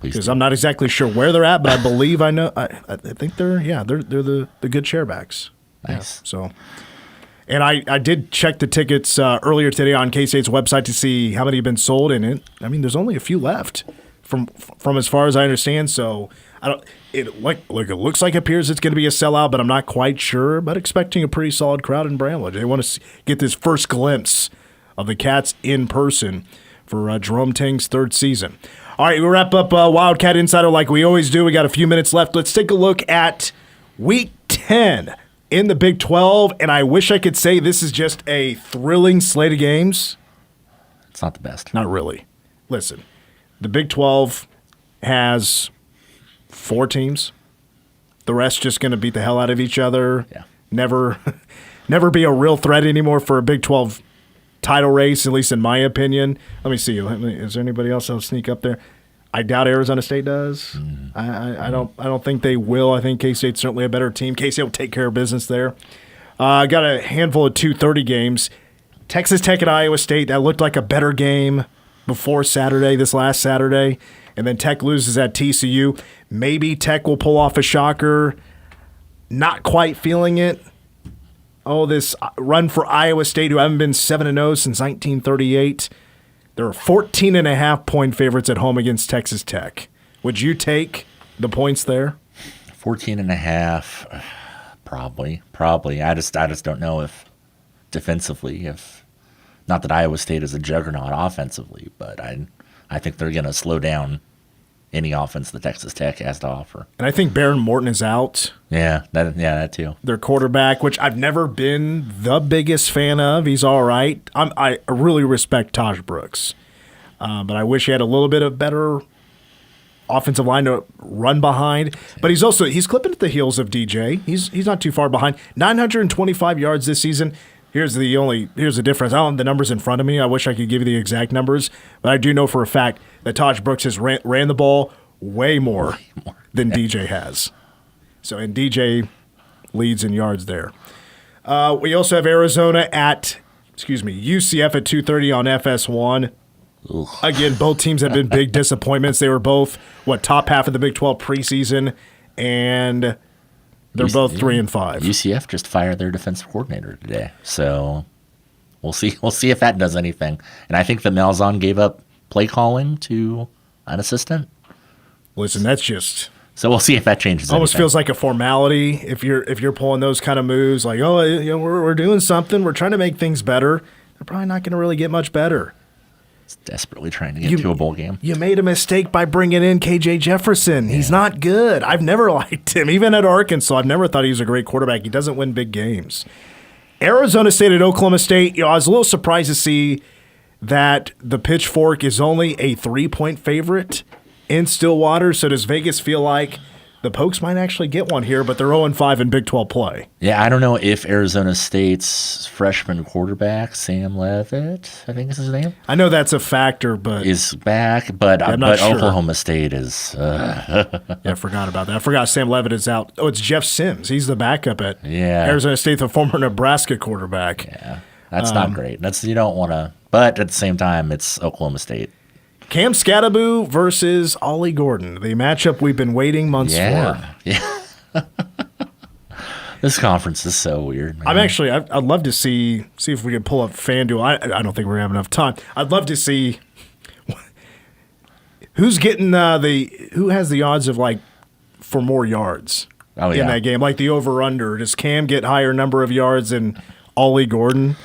Because I'm not exactly sure where they're at, but I believe I know. I think they're the good chairbacks. Nice. Yeah, so, and I did check the tickets earlier today on K-State's website to see how many have been sold, and there's only a few left from as far as I understand. So it looks like it appears it's going to be a sellout, but I'm not quite sure. But expecting a pretty solid crowd in Bramlage. They want to get this first glimpse of the Cats in person for Jerome Tang's 3rd season. All right, we wrap up Wildcat Insider like we always do. We got a few minutes left. Let's take a look at Week 10 in the Big 12, and I wish I could say this is just a thrilling slate of games. It's not the best. Not really. Listen, the Big 12 has 4 teams. The rest just going to beat the hell out of each other. Yeah. Never be a real threat anymore for a Big 12 title race, at least in my opinion. Let me see. Is there anybody else that'll sneak up there? I doubt Arizona State does. I don't think they will. I think K-State's certainly a better team. K-State will take care of business there. I got a handful of 2:30 games. Texas Tech and Iowa State, that looked like a better game before Saturday, this last Saturday. And then Tech loses at TCU. Maybe Tech will pull off a shocker. Not quite feeling it. Oh, this run for Iowa State, who haven't been 7-0 since 1938. They're 14.5-point favorites at home against Texas Tech. Would you take the points there? 14.5, probably. I just don't know if defensively, not that Iowa State is a juggernaut offensively, but I think they're going to slow down any offense that Texas Tech has to offer. And I think Baron Morton is out. Yeah, that too. Their quarterback, which I've never been the biggest fan of. He's all right. I really respect Taj Brooks. But I wish he had a little bit of better offensive line to run behind. But he's clipping at the heels of DJ. He's not too far behind. 925 yards this season. Here's the difference. I don't have the numbers in front of me. I wish I could give you the exact numbers, but I do know for a fact that Taj Brooks has ran the ball way more than DJ has. So, and DJ leads in yards there. We also have Arizona at UCF at 2:30 on FS1. Ugh. Again, both teams have been big disappointments. They were both top half of the Big 12 preseason, and they're both 3-5. UCF just fired their defensive coordinator today, so we'll see. We'll see if that does anything. And I think that Malzahn gave up play calling to an assistant. Listen, that's just. So we'll see if that changes. Almost anything. feels like a formality if you're pulling those kind of moves. Like, we're doing something. We're trying to make things better. They're probably not going to really get much better. It's desperately trying to get to a bowl game. You made a mistake by bringing in KJ Jefferson. He's not good. I've never liked him. Even at Arkansas, I've never thought he was a great quarterback. He doesn't win big games. Arizona State at Oklahoma State. I was a little surprised to see that the Pitchfork is only a 3-point favorite in Stillwater. So does Vegas feel like the Pokes might actually get one here, but they're 0-5 in Big 12 play? Yeah, I don't know if Arizona State's freshman quarterback, Sam Leavitt, I think is his name. I know that's a factor, but is back, but sure. Oklahoma State is. Yeah, I forgot about that. I forgot Sam Leavitt is out. Oh, it's Jeff Sims. He's the backup at Arizona State, the former Nebraska quarterback. Yeah, that's not great. You don't want to, but at the same time, it's Oklahoma State. Cam Scatteraboo versus Ollie Gordon, the matchup we've been waiting months for. Yeah. This conference is so weird, man. I'd love to see if we can pull up FanDuel. I don't think we're going to have enough time. I'd love to see Who's getting who has the odds of for more yards in that game? Like the over-under. Does Cam get higher number of yards than Ollie Gordon?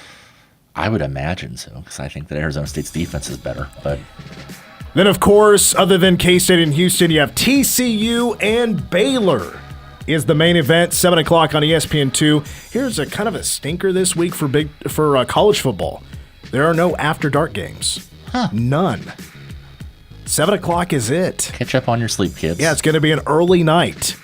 I would imagine so, because I think that Arizona State's defense is better. But then, of course, other than K-State and Houston, you have TCU and Baylor is the main event, 7 o'clock on ESPN2. Here's a kind of a stinker this week for college football. There are no after-dark games. None. 7 o'clock is it. Catch up on your sleep, kids. Yeah, it's going to be an early night.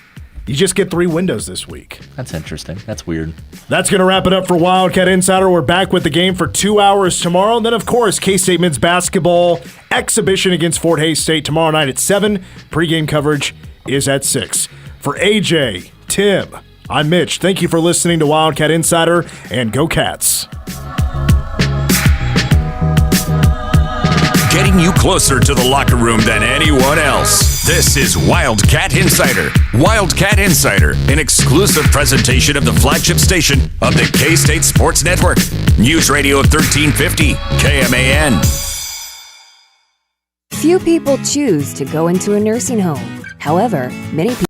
You just get 3 windows this week. That's interesting. That's weird. That's going to wrap it up for Wildcat Insider. We're back with the game for 2 hours tomorrow. And then, of course, K-State men's basketball exhibition against Fort Hays State tomorrow night at 7. Pre-game coverage is at 6. For AJ, Tim, I'm Mitch. Thank you for listening to Wildcat Insider, and go Cats. Getting you closer to the locker room than anyone else. This is Wildcat Insider. Wildcat Insider, an exclusive presentation of the flagship station of the K-State Sports Network. News Radio 1350, KMAN. Few people choose to go into a nursing home. However, many people